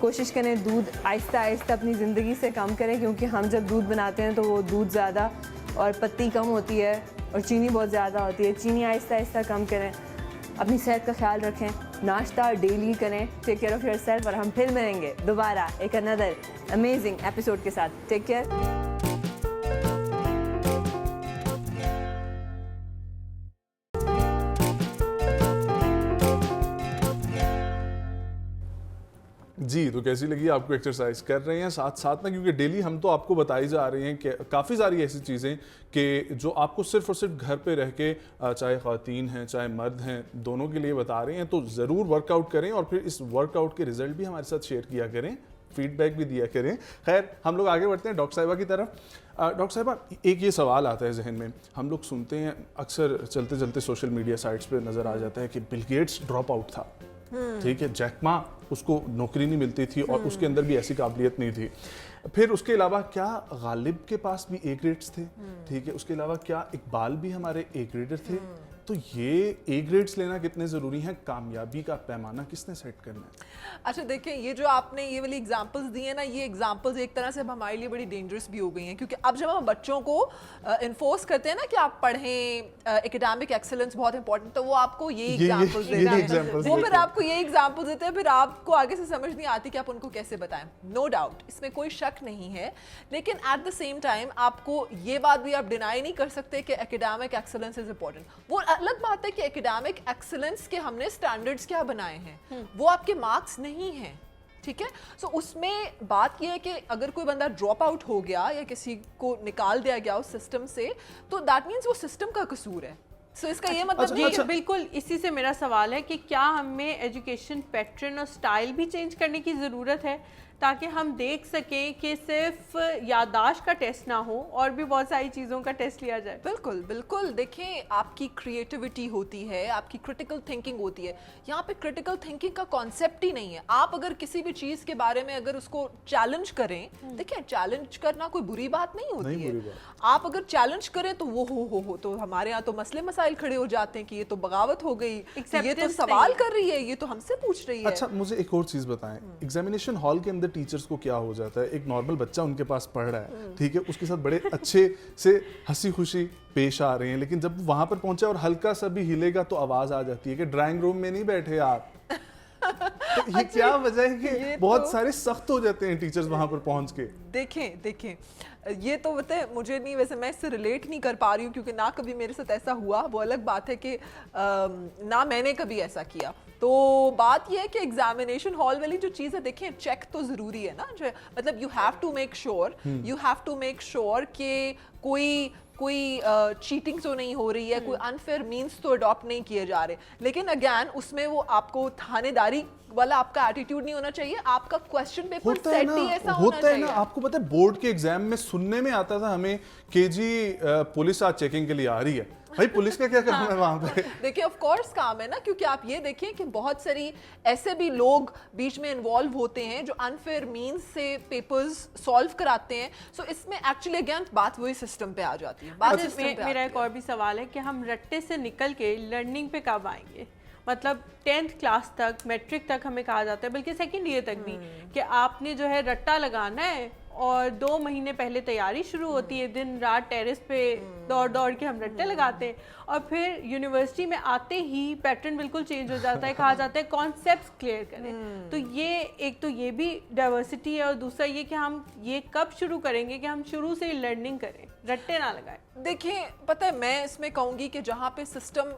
کوشش کریں دودھ آہستہ آہستہ اپنی زندگی سے کم کریں, کیونکہ ہم جب دودھ بناتے ہیں تو وہ دودھ زیادہ اور پتی کم ہوتی ہے اور چینی بہت زیادہ ہوتی ہے. چینی آہستہ آہستہ کم کریں, اپنی صحت کا خیال رکھیں, ناشتہ ڈیلی کریں. Take care of your self, اور ہم پھر ملیں گے دوبارہ ایک اندر امیزنگ ایپیسوڈ کے ساتھ. Take care. جی, تو کیسی لگی آپ کو ایکسرسائز کر رہے ہیں ساتھ ساتھ میں, کیونکہ ڈیلی ہم تو آپ کو بتائی جا رہے ہیں کہ کافی ساری ایسی چیزیں کہ جو آپ کو صرف اور صرف گھر پہ رہ کے, چاہے خواتین ہیں چاہے مرد ہیں, دونوں کے لیے بتا رہے ہیں. تو ضرور ورک آؤٹ کریں اور پھر اس ورک آؤٹ کے رزلٹ بھی ہمارے ساتھ شیئر کیا کریں, فیڈ بیک بھی دیا کریں. خیر, ہم لوگ آگے بڑھتے ہیں ڈاکٹر صاحبہ کی طرف. ڈاکٹر صاحبہ, ایک یہ سوال آتا ہے ذہن میں, ہم لوگ سنتے ہیں اکثر چلتے چلتے سوشل میڈیا سائٹس پہ نظر آ جاتا ہے کہ بل گیٹس ڈراپ آؤٹ تھا, ٹھیک ہے, جیک ما اس کو نوکری نہیں ملتی تھی اور اس کے اندر بھی ایسی قابلیت نہیں تھی. پھر اس کے علاوہ کیا غالب کے پاس بھی اے گریڈز تھے, ٹھیک ہے, اس کے علاوہ کیا اقبال بھی ہمارے اے گریڈر تھے. تو یہ اے گریڈز لینا کتنے ضروری ہیں, کامیابی کا پیمانہ کس نے سیٹ کرنا ہے؟ اچھا دیکھیں, یہ جو آپ نے یہ والی ایگزامپلس دی ہیں نا, یہ ایگزامپلس ایک طرح سے ہمارے لیے بڑی ڈینجرس بھی ہو گئی ہیں, کیونکہ اب جب ہم بچوں کو انفورس کرتے ہیں نا کہ آپ پڑھیں, اکیڈیمک ایکسلنس بہت امپورٹنٹ, تو وہ آپ کو یہ ایگزامپلس دیتے ہیں, وہ پھر آپ کو یہ ایگزامپلس دیتے ہیں, پھر آپ کو آگے سے سمجھ نہیں آتی کہ آپ ان کو کیسے بتائیں. نو ڈاؤٹ, اس میں کوئی شک نہیں ہے, لیکن ایٹ دا سیم ٹائم آپ کو یہ بات بھی آپ ڈینائی نہیں کر سکتے کہ اکیڈیمک ایکسلنس از امپورٹنٹ. وہ الگ بات ہے کہ اکیڈیمک ایکسلنس کے ہم نے اسٹینڈرڈس کیا بنائے ہیں, وہ آپ کے مارکس نہیں ہیں, ٹھیک ہے. سو اس میں بات یہ ہے کہ اگر کوئی بندہ ڈراپ آؤٹ ہو گیا یا کسی کو نکال دیا گیا اس سسٹم سے, تو دیٹ مینس وہ سسٹم کا قصور ہے. سو اس کا یہ مطلب نہیں ہے. بالکل اسی سے میرا سوال ہے کہ کیا ہمیں ایجوکیشن پیٹرن اور سٹائل بھی چینج کرنے کی ضرورت ہے, تاکہ ہم دیکھ سکیں کہ صرف یادداشت کا ٹیسٹ نہ ہو اور بھی بہت ساری چیزوں کا ٹیسٹ لیا جائے. بالکل بالکل, دیکھیں آپ کی کریٹیوٹی ہوتی ہے, آپ کی کرٹیکل تھنکنگ ہوتی ہے. یہاں پہ کرٹیکل تھنکنگ کا کانسیپٹ ہی نہیں ہے. آپ اگر کسی بھی چیز کے بارے میں اگر اس کو چیلنج کریں, دیکھیں چیلنج کرنا کوئی بری بات نہیں ہوتی ہے. آپ اگر چیلنج کریں تو وہ ہو تو ہمارے یہاں تو مسئلے مسائل کھڑے ہو جاتے ہیں کہ یہ تو بغاوت ہو گئی, یہ تو سوال کر رہی ہے, یہ تو ہم سے پوچھ رہی ہے. اچھا, مجھے ایک اور چیز بتائیں, ایگزامینیشن ہال کے اندر ٹیچرز کو کیا ہو جاتا ہے, ایک نارمل بچہ ان کے پاس پڑھ رہا ہے, ٹھیک ہے, اس کے ساتھ بڑے اچھے سے ہنسی خوشی پیش آ رہے ہیں, لیکن جب وہاں پر پہنچا اور ہلکا سا بھی ہلے گا تو آواز آ جاتی ہے کہ ڈرائنگ روم میں نہیں بیٹھے آپ. تو یہ کیا وجہ ہے کہ بہت سارے سخت ہو جاتے ہیں ٹیچرز وہاں پر پہنچ کے؟ دیکھیں یہ تو بتائیں مجھے نہیں, ویسے میں اس سے ریلیٹ نہیں کر پا رہی ہوں کیونکہ نہ کبھی میرے ساتھ ایسا ہوا. وہ الگ بات ہے کہ نہ میں نے کبھی ایسا کیا. تو بات یہ ہے کہ ایگزامینیشن ہال والی جو چیز ہے, دیکھیں چیک تو ضروری ہے نا, جو مطلب you have to make sure کہ کوئی چیٹنگ تو نہیں ہو رہی ہے, کوئی انفیئر مینس تو اڈاپٹ نہیں کیے جا رہے. لیکن اگین اس میں وہ آپ کو تھانے داری والا آپ کا ایٹیٹیوڈ نہیں ہونا چاہیے, آپ کا کوسچن پیپر سیٹ ہی ایسا ہونا چاہیے. آپ کو پتہ ہے بورڈ کے ایگزام میں سننے میں آتا تھا ہمیں کہ جی پولیس آج چیکنگ کے لیے آ رہی ہے. بھائی پولیس کا کیا کرنا ہے وہاں پہ؟ دیکھیں آف کورس کام ہے نا, کیونکہ آپ یہ دیکھیں کہ بہت ساری ایسے بھی لوگ بیچ میں انوالو ہوتے ہیں جو انفیئر مینس سے پیپرز سالو کراتے ہیں. سو اس میں ایکچولی اگین بات وہی سسٹم پہ آ جاتی ہے. میرا ایک اور بھی سوال ہے کہ ہم رٹے سے نکل کے لرننگ پہ کب آئیں گے؟ مطلب 10th کلاس تک, میٹرک تک ہمیں کہا جاتا ہے, بلکہ سیکنڈ ایئر تک بھی, کہ آپ نے جو ہے رٹا لگانا ہے اور 2 مہینے پہلے تیاری شروع ہوتی ہے, دن رات ٹیرس پہ دوڑ کے ہم رٹے لگاتے ہیں, اور پھر یونیورسٹی میں آتے ہی پیٹرن بالکل چینج ہو جاتا ہے, کہا جاتا ہے کانسیپٹس کلیئر کریں. تو یہ ایک تو یہ بھی ڈائیورسٹی ہے, اور دوسرا یہ کہ ہم یہ کب شروع کریں گے کہ ہم شروع سے ہی لرننگ کریں, رٹے نہ لگائیں. دیکھیں پتہ ہے میں اس میں کہوں گی کہ جہاں پہ سسٹم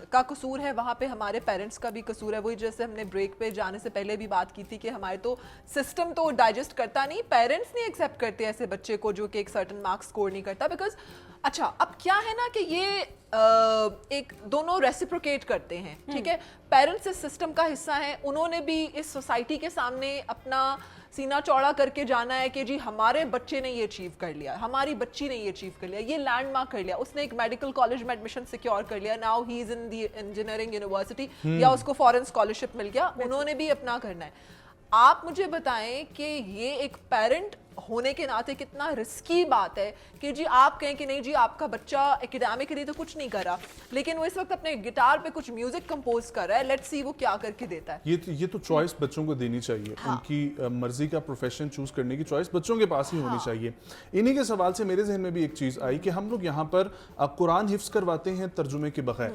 کا قصور ہے وہاں پہ ہمارے پیرنٹس کا بھی قصور ہے. وہی جیسے ہم نے بریک پہ جانے سے پہلے بھی بات کی تھی کہ ہمارے تو سسٹم تو ڈائجسٹ کرتا نہیں, پیرنٹس نہیں ایکسیپٹ کرتے ایسے بچے کو جو کہ ایک سرٹن مارکس اسکور نہیں کرتا. بیکاز اچھا اب کیا ہے نا کہ یہ ایک دونوں ریسیپروکیٹ کرتے ہیں, ٹھیک ہے. پیرنٹس اس سسٹم کا حصہ ہیں, انہوں نے بھی اس سوسائٹی کے سامنے اپنا سینہ چوڑا کر کے جانا ہے کہ جی ہمارے بچے نے یہ اچیو کر لیا, ہماری بچی نے یہ اچیو کر لیا, یہ لینڈ مارک کر لیا, اس نے ایک میڈیکل کالج میں ایڈمیشن سیکیور کر لیا, now he is in the engineering university, یا اس کو فورن اسکالرشپ مل گیا, انہوں نے بھی اپنا کرنا ہے. آپ مجھے بتائیں کہ یہ ایک پیرنٹ ہونے کے ناطے کتنا رسکی بات ہے کہ جی آپ کہیں کہ نہیں جی آپ کا بچہ اکیڈیمکلی تو کچھ نہیں کرا لیکن وہ اس وقت اپنے گٹار پہ کچھ میوزک کمپوز کر رہا ہے, لیٹس سی وہ کیا کر کے دیتا ہے. یہ تو چوائس بچوں کو دینی چاہیے, ان کی مرضی کا پروفیشن چوز کرنے کی چوائس بچوں کے پاس ہی ہونی چاہیے. انہی کے سوال سے میرے ذہن میں بھی ایک چیز آئی کہ ہم لوگ یہاں پر قرآن حفظ کرواتے ہیں ترجمے کے بغیر,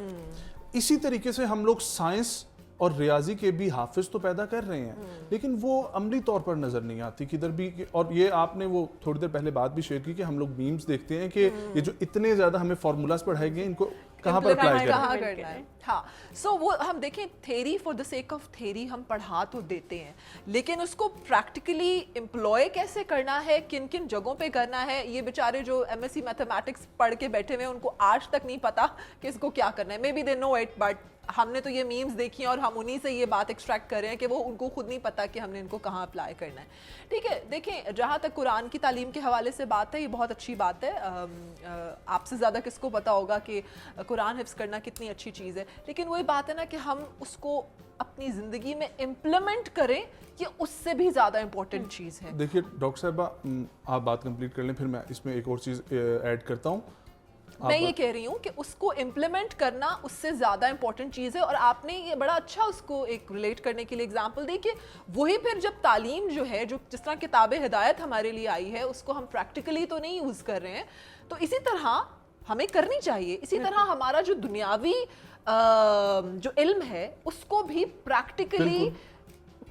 اسی طریقے سے ہم لوگ سائنس اور ریاضی کے بھی حافظ تو پیدا کر رہے ہیں لیکن وہ عملی طور پر نظر نہیں آتی کدھر بھی. اور یہ آپ نے وہ تھوڑی دیر پہلے بات بھی شیئر کی کہ ہم لوگ میمز دیکھتے ہیں کہ یہ جو اتنے زیادہ ہمیں فارمولاز پڑھائے گئے ان کو کہاں پر اپلائی کرنا ہے. ہاں سو وہ ہم دیکھیں theory for the sake of theory ہم پڑھا تو دیتے ہیں لیکن اس کو پریکٹیکلی امپلوائے کیسے کرنا ہے, کن کن جگہوں پہ کرنا ہے, یہ بیچارے جو ایم ایس سی میتھمیٹکس پڑھ کے بیٹھے ہوئے ہیں ان کو آج تک نہیں پتا کہ اس کو کیا کرنا ہے. Maybe they know it but ہم نے تو یہ میمز دیکھی ہیں اور ہم انہی سے یہ بات ایکسٹریکٹ کر رہے ہیں کہ وہ ان کو خود نہیں پتا کہ ہم نے ان کو کہاں اپلائی کرنا ہے. ٹھیک ہے, دیکھیں جہاں تک قرآن کی تعلیم کے حوالے سے بات ہے یہ بہت اچھی بات ہے. آپ سے زیادہ کس کو پتا ہوگا کہ قرآن حفظ کرنا کتنی اچھی چیز ہے, لیکن وہی بات ہے نا کہ ہم اس کو اپنی زندگی میں امپلیمنٹ کریں, یہ اس سے بھی زیادہ امپورٹنٹ چیز ہے. دیکھیے ڈاکٹر صاحبہ آپ بات کمپلیٹ کر لیں پھر میں اس میں ایک اور چیز ایڈ کرتا ہوں. میں یہ کہہ رہی ہوں کہ اس کو امپلیمنٹ کرنا اس سے زیادہ امپورٹنٹ چیز ہے. اور آپ نے یہ بڑا اچھا اس کو ایک ریلیٹ کرنے کے لیے اگزامپل دی کہ وہی پھر جب تعلیم جو ہے جو جس طرح کتاب ہدایت ہمارے لیے آئی ہے اس کو ہم پریکٹیکلی تو نہیں یوز کر رہے ہیں, تو اسی طرح ہمیں کرنی چاہیے. اسی طرح ہمارا جو دنیاوی جو علم ہے اس کو بھی پریکٹیکلی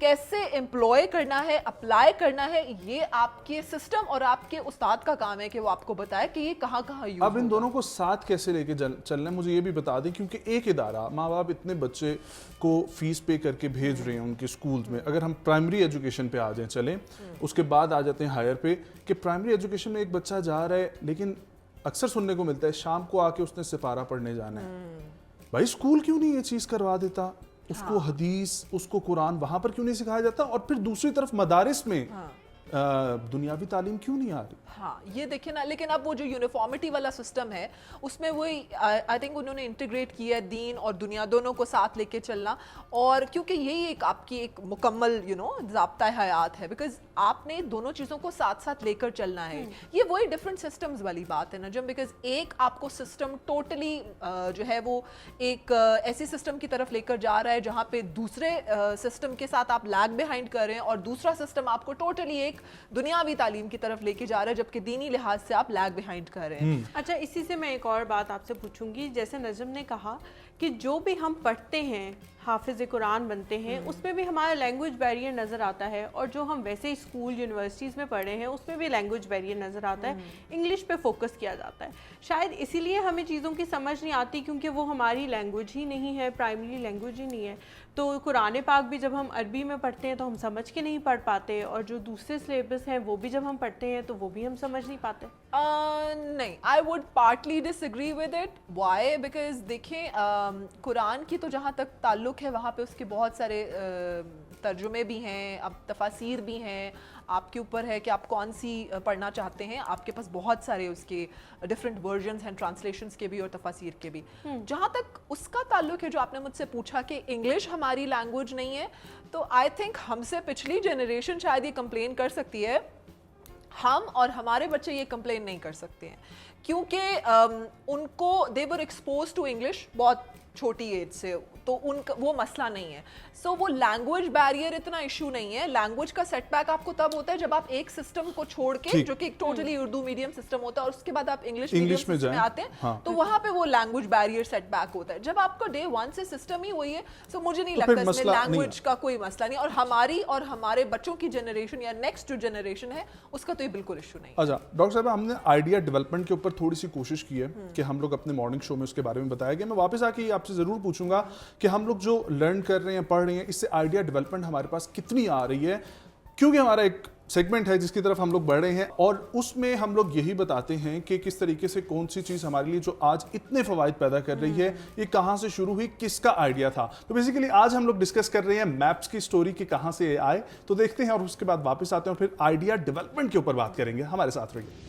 کیسے امپلوائے کرنا ہے, اپلائی کرنا ہے, یہ آپ کے سسٹم اور آپ کے استاد کا کام ہے کہ وہ آپ کو بتائے کہ یہ کہاں کہاں یوز. اب ان دونوں کو ساتھ کیسے لے کے چلنا ہے مجھے یہ بھی بتا دیں, کیونکہ ایک ادارہ ماں باپ اتنے بچے کو فیس پے کر کے بھیج رہے ہیں ان کے سکولز میں. اگر ہم پرائمری ایجوکیشن پہ آ جائیں چلیں, اس کے بعد آ جاتے ہیں ہائر پہ, کہ پرائمری ایجوکیشن میں ایک بچہ جا رہا ہے لیکن اکثر سننے کو ملتا ہے شام کو آ کے اس نے سپارہ پڑھنے جانا ہے. بھائی اسکول کیوں نہیں یہ چیز کروا دیتا, اس کو حدیث اس کو قرآن وہاں پر کیوں نہیں سکھایا جاتا, اور پھر دوسری طرف مدارس میں دنیاوی تعلیم کیوں نہیں آ رہی. ہاں یہ دیکھیں نا, لیکن اب وہ جو یونیفارمٹی والا سسٹم ہے اس میں وہی آئی تھنک انہوں نے انٹیگریٹ کیا ہے دین اور دنیا دونوں کو ساتھ لے کے چلنا, اور کیونکہ یہی ایک آپ کی ایک مکمل ضابطہ حیات ہے, بیکاز آپ نے دونوں چیزوں کو ساتھ ساتھ لے کر چلنا ہے. یہ وہی ڈفرینٹ سسٹمز والی بات ہے نا جب, بیکاز ایک آپ کو سسٹم ٹوٹلی جو ہے وہ ایک ایسی سسٹم کی طرف لے کر جا رہا ہے جہاں پہ دوسرے سسٹم کے ساتھ آپ لیگ بیہائنڈ کر رہے ہیں, اور دوسرا سسٹم آپ کو ٹوٹلی ایک دنیاوی تعلیم کی طرف لے کے جا رہا ہے جبکہ دینی لحاظ سے آپ لیگ بیہائنڈ کر رہے ہیں. اچھا اسی سے میں ایک اور بات آپ سے پوچھوں گی, جیسے نجم نے کہا کہ جو بھی ہم پڑھتے ہیں حافظ قرآن بنتے ہیں اس میں بھی ہمارا لینگویج بیریئر نظر آتا ہے, اور جو ہم ویسے اسکول یونیورسٹیز میں پڑھے ہیں اس میں بھی لینگویج بیریئر نظر آتا ہے, انگلش پہ فوکس کیا جاتا ہے. شاید اسی لیے ہمیں چیزوں کی سمجھ نہیں آتی کیونکہ وہ ہماری لینگویج ہی نہیں ہے, پرائمری لینگویج ہی نہیں ہے. تو قرآن پاک بھی جب ہم عربی میں پڑھتے ہیں تو ہم سمجھ کے نہیں پڑھ پاتے, اور جو دوسرے سلیبس ہیں وہ بھی جب ہم پڑھتے ہیں تو وہ بھی ہم سمجھ نہیں پاتے. نہیں, I would partly disagree with it. Why? Because دیکھیں قرآن کی تو جہاں تک تعلق ہے وہاں پہ اس کے بہت سارے ترجمے بھی ہیں, اب تفاسیر بھی ہیں, آپ کے اوپر ہے کہ آپ کون سی پڑھنا چاہتے ہیں. آپ کے پاس بہت سارے اس کے ڈفرینٹ ورژنز ہیں, ٹرانسلیشنز کے بھی اور تفاسیر کے بھی. جہاں تک اس کا تعلق ہے جو آپ نے مجھ سے پوچھا کہ انگلش ہماری لینگویج نہیں ہے, تو آئی تھنک ہم سے پچھلی جنریشن شاید یہ کمپلین کر سکتی ہے, ہم اور ہمارے بچے یہ کمپلین نہیں کر سکتے ہیں کیونکہ ان کو دے ور ایکسپوز ٹو انگلش بہت چھوٹی ایج سے, تو ان کا وہ مسئلہ نہیں ہے. سو وہ لینگویج بیریئر اتنا ایشو نہیں ہے. لینگویج کا سیٹ بیک آپ کو تب ہوتا ہے جب آپ ایک سسٹم کو چھوڑ کے جو کہ ایک ٹوٹلی اردو میڈیم سسٹم ہوتا ہے اور اس کے بعد آپ انگلش میڈیم سسٹم میں آتے ہیں, تو وہاں پہ وہ لینگویج بیریئر سیٹ بیک ہوتا ہے. جب آپ کا ڈے ون سے سسٹم ہی وہی ہے, سو مجھے نہیں لگتا اس میں لینگویج کا کوئی مسئلہ نہیں, اور ہماری اور ہمارے بچوں کی جنریشن یا نیکسٹ جو جنریشن ہے اس کا تو یہ بالکل ایشو نہیں. اچھا ڈاکٹر صاحب, ہم نے آئیڈیا ڈیولپمنٹ کے اوپر تھوڑی سی کوشش کی ہے کہ ہم لوگ اپنے مارننگ شو میں اس کے بارے میں بتایا گیا. میں واپس آ کے آپ سے ضرور پوچھوں گا کہ ہم لوگ جو لرن کر رہے ہیں, پڑھ رہے ہیں, اس سے آئیڈیا ڈیولپمنٹ ہمارے پاس کتنی آ رہی ہے, کیونکہ ہمارا ایک سیگمنٹ ہے جس کی طرف ہم لوگ بڑھ رہے ہیں اور اس میں ہم لوگ یہی بتاتے ہیں کہ کس طریقے سے کون سی چیز ہمارے لیے جو آج اتنے فوائد پیدا کر رہی ہے یہ کہاں سے شروع ہوئی, کس کا آئیڈیا تھا. تو بیسیکلی آج ہم لوگ ڈسکس کر رہے ہیں میپس کی سٹوری کہ کہاں سے آئے. تو دیکھتے ہیں اور اس کے بعد واپس آتے ہیں اور پھر آئیڈیا ڈیولپمنٹ کے اوپر بات کریں گے. ہمارے ساتھ رہیے.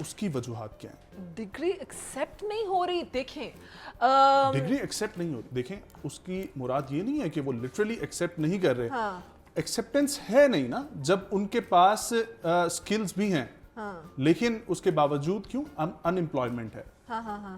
اس کی وجوہات کیا ہیں؟ ڈگری ایکسیپٹ نہیں ہو رہی. دیکھیں ڈگری ایکسیپٹ نہیں ہوتی, دیکھیں اس کی مراد یہ نہیں ہے کہ وہ لٹرلی ایکسیپٹ نہیں کر رہے, ایکسیپٹنس ہے نہیں نا, جب ان کے پاس اسکلز بھی ہیں لیکن اس کے باوجود کیوں ان امپلائمنٹ ہے,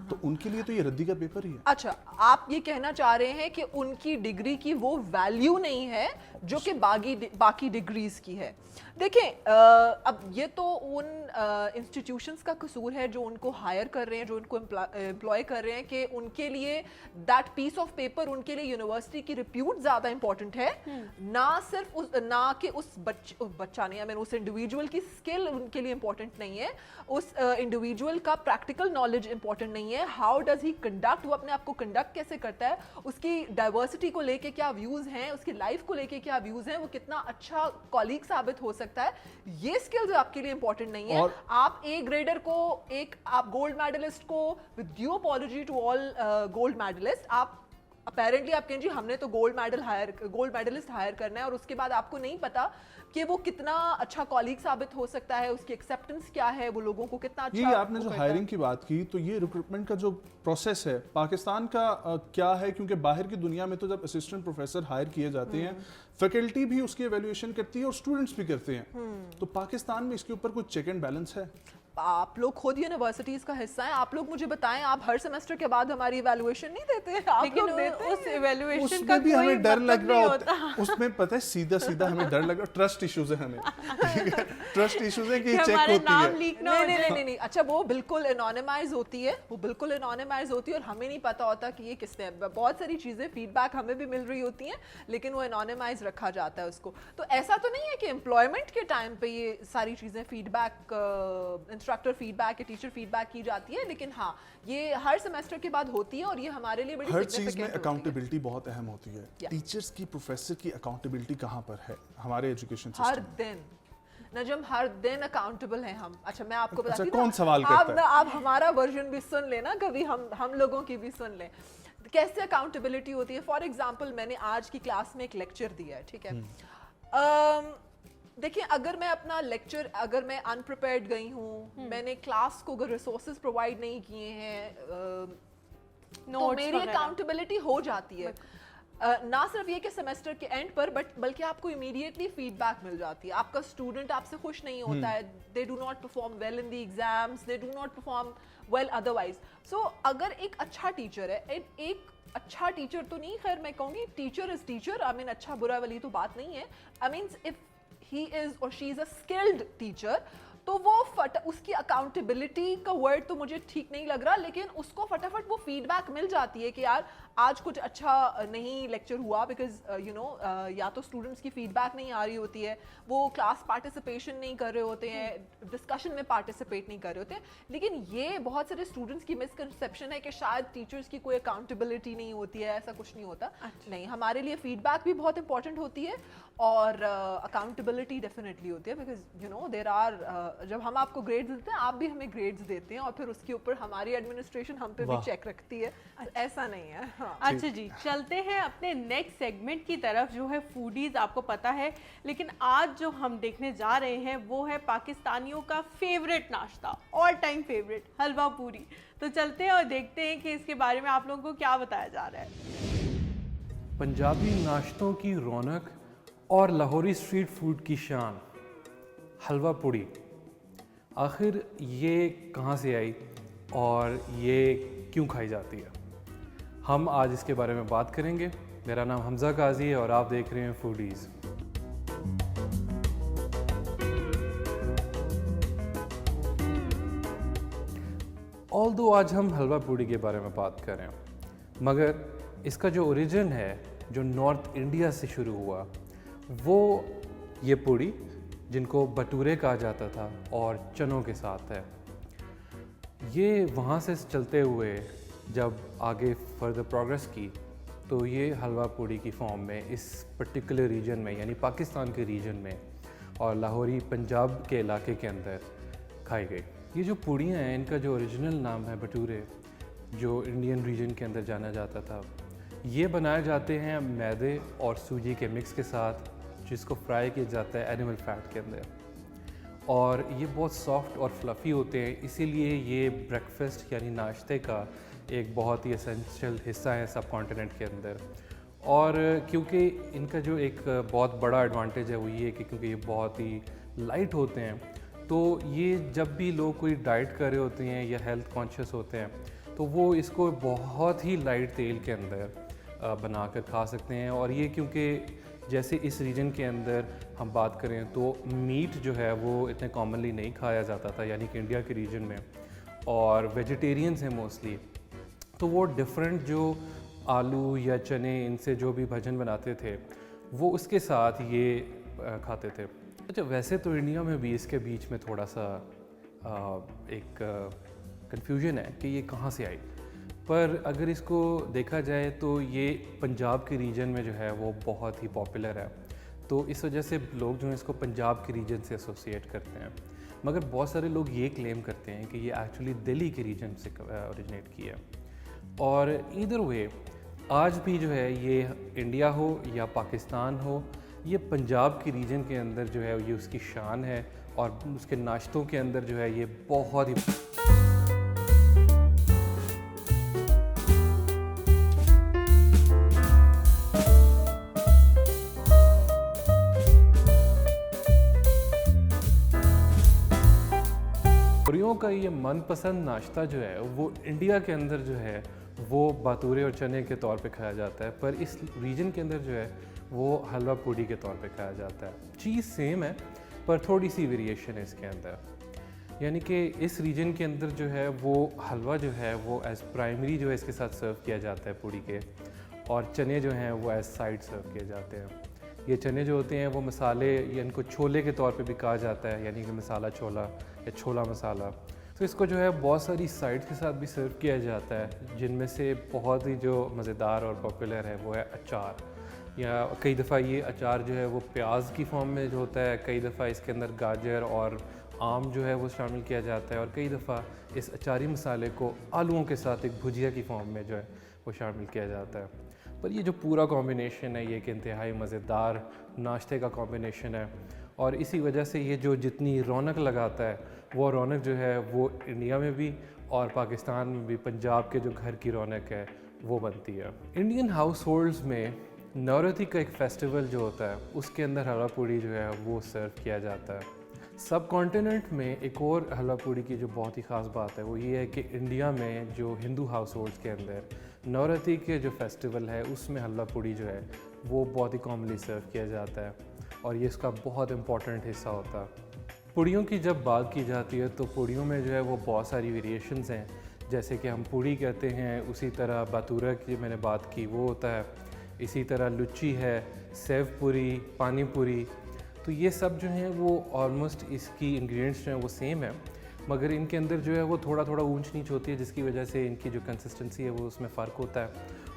تو ان کے لیے تو یہ ردی کا پیپر ہی ہے. اچھا, آپ یہ کہنا چاہ رہے ہیں کہ ان کی ڈگری کی وہ ویلیو نہیں ہے جو کہ باقی ڈگریز کی ہے. دیکھیں اب یہ تو ان انسٹیٹیوشنز کا قصور ہے جو ان کو ہائر کر رہے ہیں, جو ان کو امپلوائے کر رہے ہیں, کہ ان کے لیے دیٹ پیس آف پیپر, ان کے لیے یونیورسٹی کی ریپیوٹ زیادہ امپورٹنٹ ہے, نہ صرف نہ کہ اس بچہ نہیں, آئی مین اس انڈیویجول کی اسکل ان کے لیے امپورٹنٹ نہیں ہے, اس انڈیویجول کا پریکٹیکل نالج امپورٹنٹ نہیں ہے, ہاؤ ڈز ہی کنڈکٹ, وہ اپنے آپ کو کنڈکٹ کیسے کرتا ہے, اس کی ڈائیورسٹی کو لے کے کیا ویوز ہیں, اس کی لائف کو لے کے کیا ویوز ہیں, وہ کتنا اچھا کالیگ ثابت ہو سکتا ہے, یہ اسکلز آپ کے لیے امپورٹنٹ نہیں ہے. آپ اے گریڈر کو, ایک آپ گولڈ میڈلسٹ کو, with due apology to all gold medalist, آپ اپیرنٹلی آپ کہیں جی ہم نے تو گولڈ میڈلسٹ ہائر کرنا ہے, اور اس کے بعد آپ کو نہیں پتا کہ وہ کتنا اچھا کالیگ ثابت ہو سکتا ہے, اس کی ایکسیپٹنس کیا ہے, وہ لوگوں کو کتنا اچھا. یہ آپ نے جو ہائرنگ کی بات کی, تو یہ ریکروٹمنٹ کا جو پروسیس ہے پاکستان کا کیا ہے, کیونکہ باہر کی دنیا میں تو جب اسسٹنٹ پروفیسر ہائر کیے جاتے ہیں, فیکلٹی بھی اس کی ایویلیویشن کرتی ہے اور اسٹوڈنٹس بھی کرتے ہیں, تو پاکستان میں اس کے اوپر کوئی چیک اینڈ بیلنس ہے؟ آپ لوگ خود یونیورسٹیز کا حصہ ہیں, آپ لوگ مجھے بتائیں, آپ ہر سیمسٹر کے بعد ہماری ایویلویشن نہیں دیتے ہیں؟ آپ لوگ دیتے ہیں. اس ایویلویشن اس کا میں بھی کوئی ہمیں ڈر لگ مطلب رہا نہیں ہوتا ہے, اس میں پتہ ہے سیدھا ہمیں ڈر لگ رہا ہے, ٹرسٹ ایشوز ہیں ہمیں, ٹرسٹ ایشوز ہیں کہ یہ چیک ہوتی ہے. نہیں, اچھا وہ بالکل انونیمائز ہوتی ہے, وہ بالکل انونیمائز ہوتی ہے, اور ہمیں نہیں پتا ہوتا کہ یہ کس نے, بہت ساری چیزیں فیڈ بیک ہمیں بھی مل رہی ہوتی ہیں, لیکن وہ انونیمائز رکھا جاتا ہے اس کو. تو ایسا تو نہیں ہے کہ امپلائمنٹ کے ٹائم پہ یہ ساری چیزیں feedback, instructor feedback, teacher feedback کی جاتی ہے, لیکن ہاں یہ ہر سیمسٹر کے بعد ہوتی ہے, اور یہ ہمارے لیے بڑی ہر چیز میں اکاؤنٹیبلٹی بہت اہم ہوتی ہے. ٹیچرز کی, پروفیسر کی اکاؤنٹیبلٹی کہاں پر ہے ہمارے ایجوکیشن سسٹم؟ ہر دن نجم, ہر دن اکاؤنٹیبل ہیں ہم. اچھا میں آپ کو بتاتی ہوں, کون سوال کرتا ہے؟ آپ ہمارا ورژن بھی سن لینا کبھی, ہم لوگوں کی بھی سن لیں کیسے اکاؤنٹیبلٹی ہوتی ہے. فار ایگزامپل میں نے آج کی کلاس میں ایک لیکچر دیا ہے, ٹھیک ہے, دیکھیں اگر میں اپنا لیکچر, اگر میں انپریپیئرڈ گئی ہوں, میں نے کلاس کو اگر ریسورسز پرووائڈ نہیں کیے ہیں, تو میری اکاؤنٹیبلٹی ہو جاتی ہے. نہ صرف یہ کہ سیمسٹر کے اینڈ پر, بلکہ آپ کو امیڈیٹلی فیڈ بیک مل جاتی ہے. آپ کا اسٹوڈنٹ آپ سے خوش نہیں ہوتا ہے, they do not perform well in the exams, they do not perform well otherwise. So اگر ایک اچھا ٹیچر ہے, ایک اچھا ٹیچر تو نہیں, خیر میں کہوں گی ٹیچر از ٹیچر, آئی مین اچھا برا والی تو بات نہیں ہے, I means if he is or she is a skilled teacher, تو وہ اس کی اکاؤنٹیبلٹی کا ورڈ تو مجھے ٹھیک نہیں لگ رہا, لیکن اس کو فٹافٹ وہ فیڈ بیک مل جاتی ہے کہ یار آج کچھ اچھا نہیں لیکچر ہوا, بیکاز یو نو یا تو اسٹوڈنٹس کی فیڈ بیک نہیں آ رہی ہوتی ہے, وہ کلاس پارٹیسپیشن نہیں کر رہے ہوتے ہیں, ڈسکشن میں پارٹیسپیٹ نہیں کر رہے ہوتے ہیں. لیکن یہ بہت سارے اسٹوڈنٹس کی مسکنسیپشن ہے کہ شاید ٹیچرس کی کوئی اکاؤنٹیبلٹی نہیں ہوتی ہے, ایسا کچھ نہیں ہوتا. نہیں, ہمارے لیے فیڈ بیک بھی بہت امپورٹنٹ ہوتی ہے, اور اکاؤنٹیبلٹی ڈیفینیٹلی ہوتی ہے, because you know there are, جب ہم آپ کو گریڈز دیتے ہیں, آپ بھی ہمیں گریڈز دیتے ہیں, اور پھر اس کے اوپر ہماری ایڈمنسٹریشن ہم پہ بھی چیک رکھتی ہے. ایسا نہیں ہے. اچھا جی, چلتے ہیں اپنے نیکسٹ سیگمنٹ کی طرف جو ہے فوڈیز, آپ کو پتا ہے, لیکن آج جو ہم دیکھنے جا رہے ہیں وہ ہے پاکستانیوں کا فیوریٹ ناشتہ, آل ٹائم فیوریٹ, حلوہ پوری. تو چلتے ہیں اور دیکھتے ہیں کہ اس کے بارے میں آپ لوگوں کو کیا بتایا جا رہا ہے. پنجابی ناشتوں کی رونق اور لاہوری اسٹریٹ فوڈ کی شان, حلوہ پوڑی. آخر یہ کہاں سے آئی اور یہ کیوں کھائی جاتی ہے, ہم آج اس کے بارے میں بات کریں گے. میرا نام حمزہ قاضی ہے اور آپ دیکھ رہے ہیں فوڈیز. آلدو آج ہم حلوہ پوڑی کے بارے میں بات کر رہے ہیں, مگر اس کا جو اوریجن ہے, جو نارتھ انڈیا سے شروع ہوا, وہ یہ پوڑی جن کو بٹورے کہا جاتا تھا اور چنوں کے ساتھ ہے. یہ وہاں سے چلتے ہوئے جب آگے فردر پروگریس کی تو یہ حلوہ پوڑی کی فارم میں اس پرٹیکولر ریجن میں, یعنی پاکستان کے ریجن میں اور لاہوری پنجاب کے علاقے کے اندر کھائی گئی. یہ جو پوڑیاں ہیں, ان کا جو اوریجنل نام ہے بٹورے, جو انڈین ریجن کے اندر جانا جاتا تھا. یہ بنائے جاتے ہیں میدے اور سوجی کے مکس کے ساتھ, جس کو فرائی کیا جاتا ہے اینیمل فیٹ کے اندر, اور یہ بہت سافٹ اور فلفی ہوتے ہیں، اسی لیے یہ بریکفسٹ یعنی ناشتے کا ایک بہت ہی اسینشیل حصہ ہے سب کانٹیننٹ کے اندر. اور کیونکہ ان کا جو ایک بہت بڑا ایڈوانٹیج ہے وہ یہ ہے کہ کیونکہ یہ بہت ہی لائٹ ہوتے ہیں، تو یہ جب بھی لوگ کوئی ڈائٹ کر رہے ہوتے ہیں یا ہیلتھ کانشیس ہوتے ہیں تو وہ اس کو بہت ہی لائٹ تیل کے اندر بنا کر کھا سکتے ہیں. اور یہ کیونکہ جیسے اس ریجن کے اندر ہم بات کریں تو میٹ جو ہے وہ اتنے کامنلی نہیں کھایا جاتا تھا، یعنی کہ انڈیا کے ریجن میں، اور ویجیٹیرینز ہیں موسٹلی، تو وہ ڈفرینٹ جو آلو یا چنے ان سے جو بھی بھجن بناتے تھے وہ اس کے ساتھ یہ کھاتے تھے. اچھا، ویسے تو انڈیا میں بھی اس کے بیچ میں تھوڑا سا ایک کنفیوژن ہے کہ یہ کہاں سے آئی، پر اگر اس کو دیکھا جائے تو یہ پنجاب کے ریجن میں جو ہے وہ بہت ہی پاپولر ہے، تو اس وجہ سے لوگ جو ہیں اس کو پنجاب کے ریجن سے ایسوسیٹ کرتے ہیں. مگر بہت سارے لوگ یہ کلیم کرتے ہیں کہ یہ ایکچولی دلی کے ریجن سے اوریجنیٹ کی ہے. اور ایدر وے آج بھی جو ہے یہ انڈیا ہو یا پاکستان ہو، یہ پنجاب کی ریجن کے اندر جو ہے یہ اس کی شان ہے، اور اس کے ناشتوں کے اندر جو ہے یہ بہت ہی پوریوں کا یہ من پسند ناشتہ جو ہے وہ انڈیا کے اندر جو ہے وہ باتورے اور چنے کے طور پہ کھایا جاتا ہے، پر اس ریجن کے اندر جو ہے وہ حلوہ پوڑی کے طور پہ کھایا جاتا ہے. چیز سیم ہے پر تھوڑی سی ویریشن ہے اس کے اندر، یعنی کہ اس ریجن کے اندر جو ہے وہ حلوہ جو ہے وہ ایز پرائمری جو ہے اس کے ساتھ سرو کیا جاتا ہے پوڑی کے، اور چنے جو ہیں وہ ایز سائڈ سرو کیے جاتے ہیں. یہ چنے جو ہوتے ہیں وہ مسالے یا ان کو چھولے کے طور پہ بھی کہا جاتا ہے، یعنی کہ مسالہ چھولا یا چھولا مسالہ. تو اس کو جو ہے بہت ساری سائڈ کے ساتھ بھی سرو کیا جاتا ہے، جن میں سے بہت ہی جو مزیدار اور پاپولر ہے وہ ہے اچار. یا کئی دفعہ یہ اچار جو ہے وہ پیاز کی فارم میں جو ہوتا ہے، کئی دفعہ اس کے اندر گاجر اور آم جو ہے وہ شامل کیا جاتا ہے، اور کئی دفعہ اس اچاری مسالے کو آلوؤں کے ساتھ ایک بھجیا کی فارم میں جو ہے وہ شامل کیا جاتا ہے. پر یہ جو پورا کمبینیشن ہے یہ ایک انتہائی مزیدار ناشتے کا کمبینیشن ہے، اور اسی وجہ سے یہ جو جتنی رونق لگاتا ہے وہ رونق جو ہے وہ انڈیا میں بھی اور پاکستان میں بھی پنجاب کے جو گھر کی رونق ہے وہ بنتی ہے. انڈین ہاؤس ہولڈز میں نورتی کا ایک فیسٹیول جو ہوتا ہے اس کے اندر حلوہ پوڑی جو ہے وہ سرو کیا جاتا ہے. سب کانٹیننٹ میں ایک اور حلوہ پوڑی کی جو بہت ہی خاص بات ہے وہ یہ ہے کہ انڈیا میں جو ہندو ہاؤس ہولڈز کے اندر نورتی کے جو فیسٹیول ہے اس میں حلوہ پوڑی جو ہے وہ بہت ہی کامنلی سرو کیا جاتا ہے، اور یہ اس کا بہت امپورٹنٹ حصہ ہوتا ہے. پوڑیوں کی جب بات کی جاتی ہے تو پوڑیوں میں جو ہے وہ بہت ساری ویریشنز ہیں، جیسے کہ ہم پوڑی کہتے ہیں، اسی طرح باتورا کی میں نے بات کی وہ ہوتا ہے، اسی طرح لچی ہے، سیو پوری، پانی پوری. تو یہ سب جو ہیں وہ آلموسٹ اس کی انگریڈینٹس جو ہیں وہ سیم ہیں، مگر ان کے اندر جو ہے وہ تھوڑا اونچ نیچ ہوتی ہے، جس کی وجہ سے ان کی جو کنسسٹنسی ہے وہ اس میں فرق ہوتا ہے.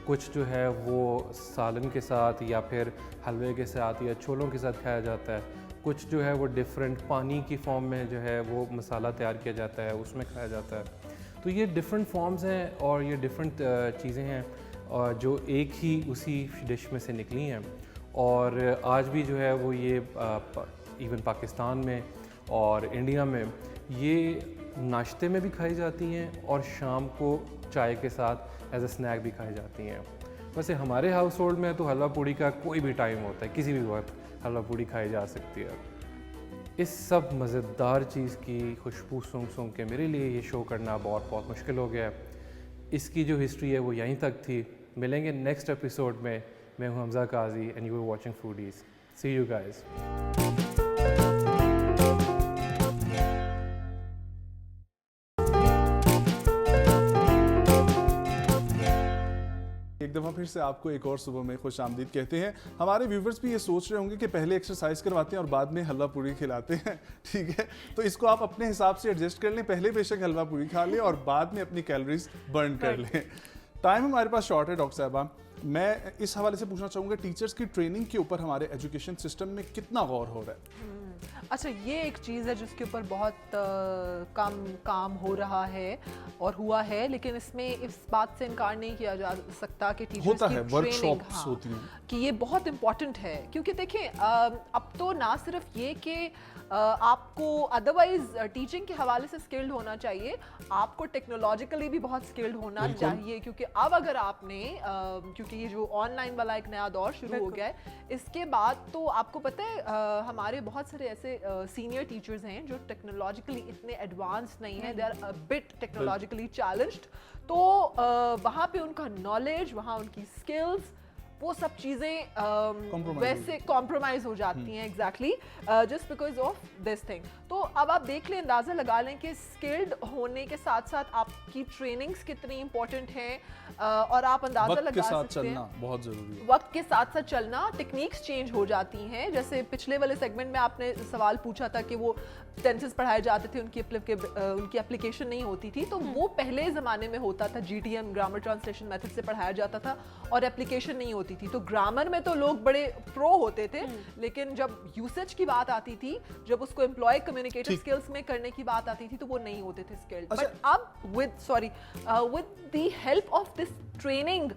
کچھ جو ہے وہ سالن کے ساتھ یا پھر حلوے کے ساتھ یا چھولوں کے ساتھ کھایا جاتا ہے، کچھ جو ہے وہ ڈیفرنٹ پانی کی فارم میں جو ہے وہ مسالہ تیار کیا جاتا ہے اس میں کھایا جاتا ہے. تو یہ ڈفرینٹ فارمز ہیں اور یہ ڈفرینٹ چیزیں ہیں جو ایک ہی اسی ڈش میں سے نکلی ہیں، اور آج بھی جو ہے وہ یہ ایون پاکستان میں اور انڈیا میں یہ ناشتے میں بھی کھائی جاتی ہیں اور شام کو چائے کے ساتھ ایز اے اسنیک بھی کھائی جاتی ہیں. ویسے ہمارے ہاؤس ہولڈ میں تو حلوہ پوڑی کا کوئی بھی ٹائم ہوتا ہے، کسی بھی وقت حلوہ پوڑی کھائی جا سکتی ہے. اس سب مزیدار چیز کی خوشبو سونگ کے میرے لیے یہ شو کرنا بہت مشکل ہو گیا ہے. اس کی جو ہسٹری ہے وہ یہیں تک تھی. ملیں گے نیکسٹ ایپیسوڈ میں. میں ہوں Hamza Qazi and you are watching Foodies. See you guys. ایک دفعہ پھر سے آپ کو ایک اور صبح میں خوش آمدید کہتے ہیں. ہمارے ویورز بھی یہ سوچ رہے ہوں گے کہ پہلے ایکسرسائز کرواتے ہیں اور بعد میں حلوہ پوری کھلاتے ہیں. ٹھیک ہے, تو اس کو آپ اپنے حساب سے ایڈجسٹ کر لیں. پہلے بے شک حلوہ پوری کھا لیں اور بعد میں اپنی کیلوریز برن کر لیں. ٹائم ہمارے پاس شارٹ ہے ڈاکٹر صاحبہ. میں اس حوالے سے پوچھنا چاہوں گا ٹیچرز کی ٹریننگ کے اوپر ہمارے ایجوکیشن سسٹم میں کتنا غور ہو رہا ہے؟ اچھا یہ ایک چیز ہے جس کے اوپر بہت کم کام ہو رہا ہے اور ہوا ہے, لیکن اس میں اس بات سے انکار نہیں کیا جا سکتا کہ ٹیچرز کی ٹریننگ ہوتی ہیں کہ یہ بہت امپورٹنٹ ہے. کیونکہ دیکھیں اب تو نہ صرف یہ کہ آپ کو ادروائز ٹیچنگ کے حوالے سے اسکلڈ ہونا چاہیے, آپ کو ٹیکنالوجیکلی بھی بہت اسکلڈ ہونا چاہیے. کیونکہ اب اگر آپ نے کیونکہ یہ جو آن لائن والا ایک نیا دور شروع ہو گیا ہے, اس کے بعد تو آپ کو پتہ ہے ہمارے بہت سارے ایسے سینئر ٹیچرز ہیں جو ٹیکنالوجیکلی اتنے ایڈوانس نہیں ہیں, they are a bit technologically challenged. تو وہاں پہ ان کا نالج, وہاں ان کی اسکلز, وہ سب چیزیں ویسے کمپرومائز ہو جاتی ہیں exactly just because of this thing. تو اب آپ دیکھ لیں, اندازہ لگا لیں کہ اسکلڈ ہونے کے ساتھ ساتھ آپ کی ٹریننگز کتنی امپورٹنٹ ہیں, اور آپ اندازہ لگا سکتے ہیں بہت ضروری ہے وقت کے ساتھ ساتھ چلنا. ٹیکنیکس چینج ہو جاتی ہیں, جیسے پچھلے والے سیگمنٹ میں آپ نے سوال پوچھا تھا کہ وہ ٹینسز پڑھائے جاتے تھے, ان کی اپلیکیشن نہیں ہوتی تھی. تو وہ پہلے زمانے میں ہوتا تھا, GTM گرامر ٹرانسلیشن میتھڈ سے پڑھایا جاتا تھا اور اپلیکیشن نہیں ہوتی تھی. تو گرامر میں تو لوگ بڑے پرو ہوتے تھے, لیکن جب یوسیج کی بات آتی تھی, جب اس کو امپلائی کمیونیکیٹر اسکلس میں کرنے کی بات آتی تھی, تو وہ نہیں ہوتے تھے اسکلڈ. بٹ اب with the help of this training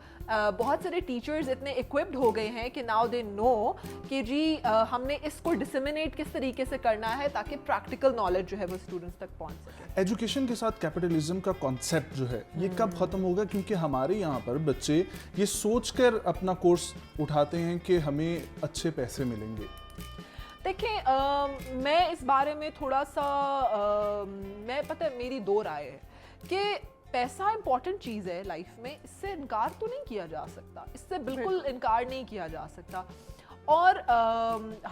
بہت سارے ٹیچرز اتنے اکوپڈ ہو گئے ہیں کہ ناؤ دے نو کہ جی ہم نے اس کو ڈسیمینیٹ کس طریقے سے کرنا ہے تاکہ پریکٹیکل نالج جو ہے وہ اسٹوڈنٹس تک پہنچ سکے. ایجوکیشن کے ساتھ کیپٹلزم کا کانسیپٹ جو ہے یہ کب ختم ہوگا؟ کیونکہ ہمارے یہاں پر بچے یہ سوچ کر اپنا کورس اٹھاتے ہیں کہ ہمیں اچھے پیسے ملیں گے. دیکھیں میں اس بارے میں تھوڑا سا میں پتہ ہے میری دو رائے ہے کہ پیسہ امپورٹنٹ چیز ہے لائف میں, اس سے انکار تو نہیں کیا جا سکتا, اس سے بالکل انکار نہیں کیا جا سکتا. اور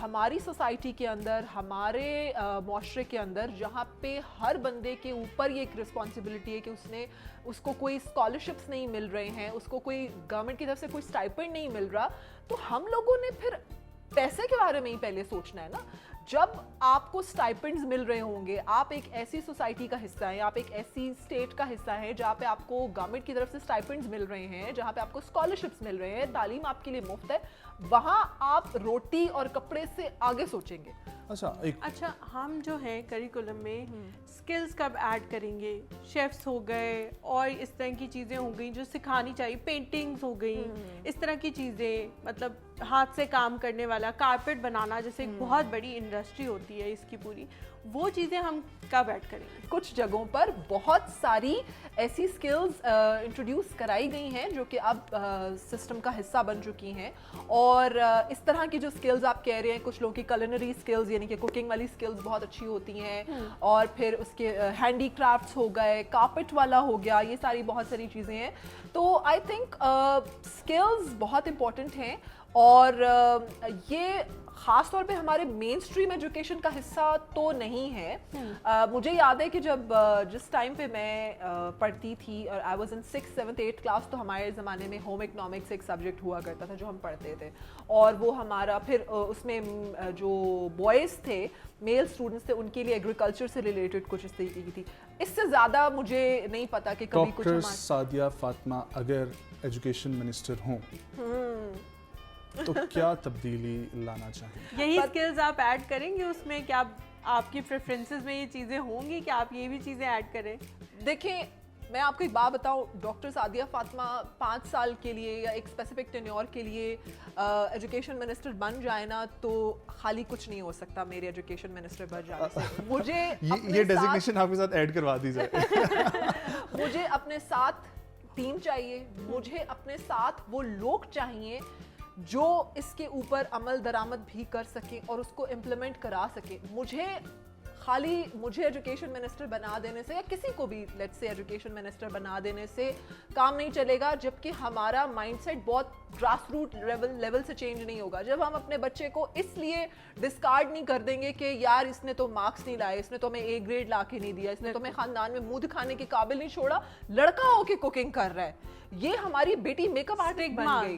ہماری سوسائٹی کے اندر, ہمارے معاشرے کے اندر, جہاں پہ ہر بندے کے اوپر یہ ایک رسپانسبلٹی ہے کہ اس کو کوئی اسکالرشپس نہیں مل رہے ہیں, اس کو کوئی گورنمنٹ کی طرف سے کوئی اسٹائپنڈ نہیں مل رہا, تو ہم لوگوں نے پھر پیسے کے بارے میں ہی پہلے سوچنا ہے نا. جب آپ کو سٹائپنڈز مل رہے ہوں گے, آپ ایک ایسی سوسائٹی کا حصہ ہیں, آپ ایک ایسی اسٹیٹ کا حصہ ہیں جہاں پہ آپ کو گورنمنٹ کی طرف سے سٹائپنڈز مل رہے ہیں, جہاں پہ آپ کو اسکالرشپس مل رہے ہیں, تعلیم آپ کے لیے مفت ہے, وہاں آپ روٹی اور کپڑے سے آگے سوچیں گے. اچھا ہم جو ہیں کریکولم میں اسکلز کب ایڈ کریں گے؟ شیفس ہو گئے اور اس طرح کی چیزیں ہو گئیں جو سکھانی چاہیے, پینٹنگز ہو گئیں, اس طرح کی چیزیں, مطلب ہاتھ سے کام کرنے والا, کارپیٹ بنانا جیسے ایک بہت بڑی انڈسٹری ہوتی ہے اس کی پوری, وہ چیزیں ہم کب ایڈ کریں گے؟ کچھ جگہوں پر بہت ساری ایسی سکلز انٹروڈیوس کرائی گئی ہیں جو کہ اب سسٹم کا حصہ بن چکی ہیں. اور اس طرح کی جو سکلز آپ کہہ رہے ہیں, کچھ لوگوں کی کلنری سکلز یعنی کہ کوکنگ والی سکلز بہت اچھی ہوتی ہیں, اور پھر اس کے ہینڈی کرافٹس ہو گئے, کارپیٹ والا ہو گیا, یہ ساری بہت ساری چیزیں ہیں. تو آئی تھنک سکلز بہت امپورٹنٹ ہیں, اور یہ خاص طور پہ ہمارے مین اسٹریم ایجوکیشن کا حصہ تو نہیں ہے. مجھے یاد ہے کہ جس ٹائم پہ میں پڑھتی تھی, اور I was in 6th 7th 8th class, تو ہمارے زمانے میں ہوم اکنامکس ایک سبجیکٹ ہوا کرتا تھا جو ہم پڑھتے تھے, اور وہ ہمارا پھر اس میں جو بوائز تھے, میل اسٹوڈنٹس تھے, ان کے لیے ایگریکلچر سے ریلیٹڈ کچھ اس طریقے کی تھی. اس سے زیادہ مجھے نہیں پتا کہ کبھی کچھ. ڈاکٹر سعدیہ فاطمہ اگر ایجوکیشن منسٹر ہوں تو کیا تبدیلی لانا چاہیں؟ یہی اسکلز آپ ایڈ کریں گے اس میں؟ کیا آپ کی پریفرنسز میں یہ چیزیں ہوں گی کہ آپ یہ بھی چیزیں ایڈ کریں؟ دیکھیں میں آپ کو ایک بات بتاؤں, ڈاکٹر سعدیہ فاطمہ 5 سال کے لیے یا ایک اسپیسیفک ٹینیور کے لیے ایجوکیشن منسٹر بن جائے نا, تو خالی کچھ نہیں ہو سکتا میرے ایجوکیشن منسٹر بن جانے سے. مجھے یہ ڈیزگنیشن آپ کے ساتھ ایڈ کروا دی جائے. مجھے اپنے ساتھ ٹیم چاہیے, مجھے اپنے ساتھ وہ لوگ چاہیے جو اس کے اوپر عمل درآمد بھی کر سکیں اور اس کو امپلیمنٹ کرا سکیں. مجھے ایجوکیشن منسٹر بنا دینے سے, یا کسی کو بھی لیٹس سے ایجوکیشن منسٹر بنا دینے سے کام نہیں چلے گا, جبکہ ہمارا مائنڈ سیٹ بہت گراس روٹ لیول سے چینج نہیں ہوگا. جب ہم اپنے بچے کو اس لیے ڈسکارڈ نہیں کر دیں گے کہ یار اس نے تو مارکس نہیں لائے, اس نے تو ہمیں A گریڈ لا کے نہیں دیا, اس نے تو ہمیں خاندان میں منہ دکھانے کے قابل نہیں چھوڑا, لڑکا ہو کے کوکنگ کر رہا ہے, یہ ہماری بیٹی میک اپ آرٹسٹ بن گئی.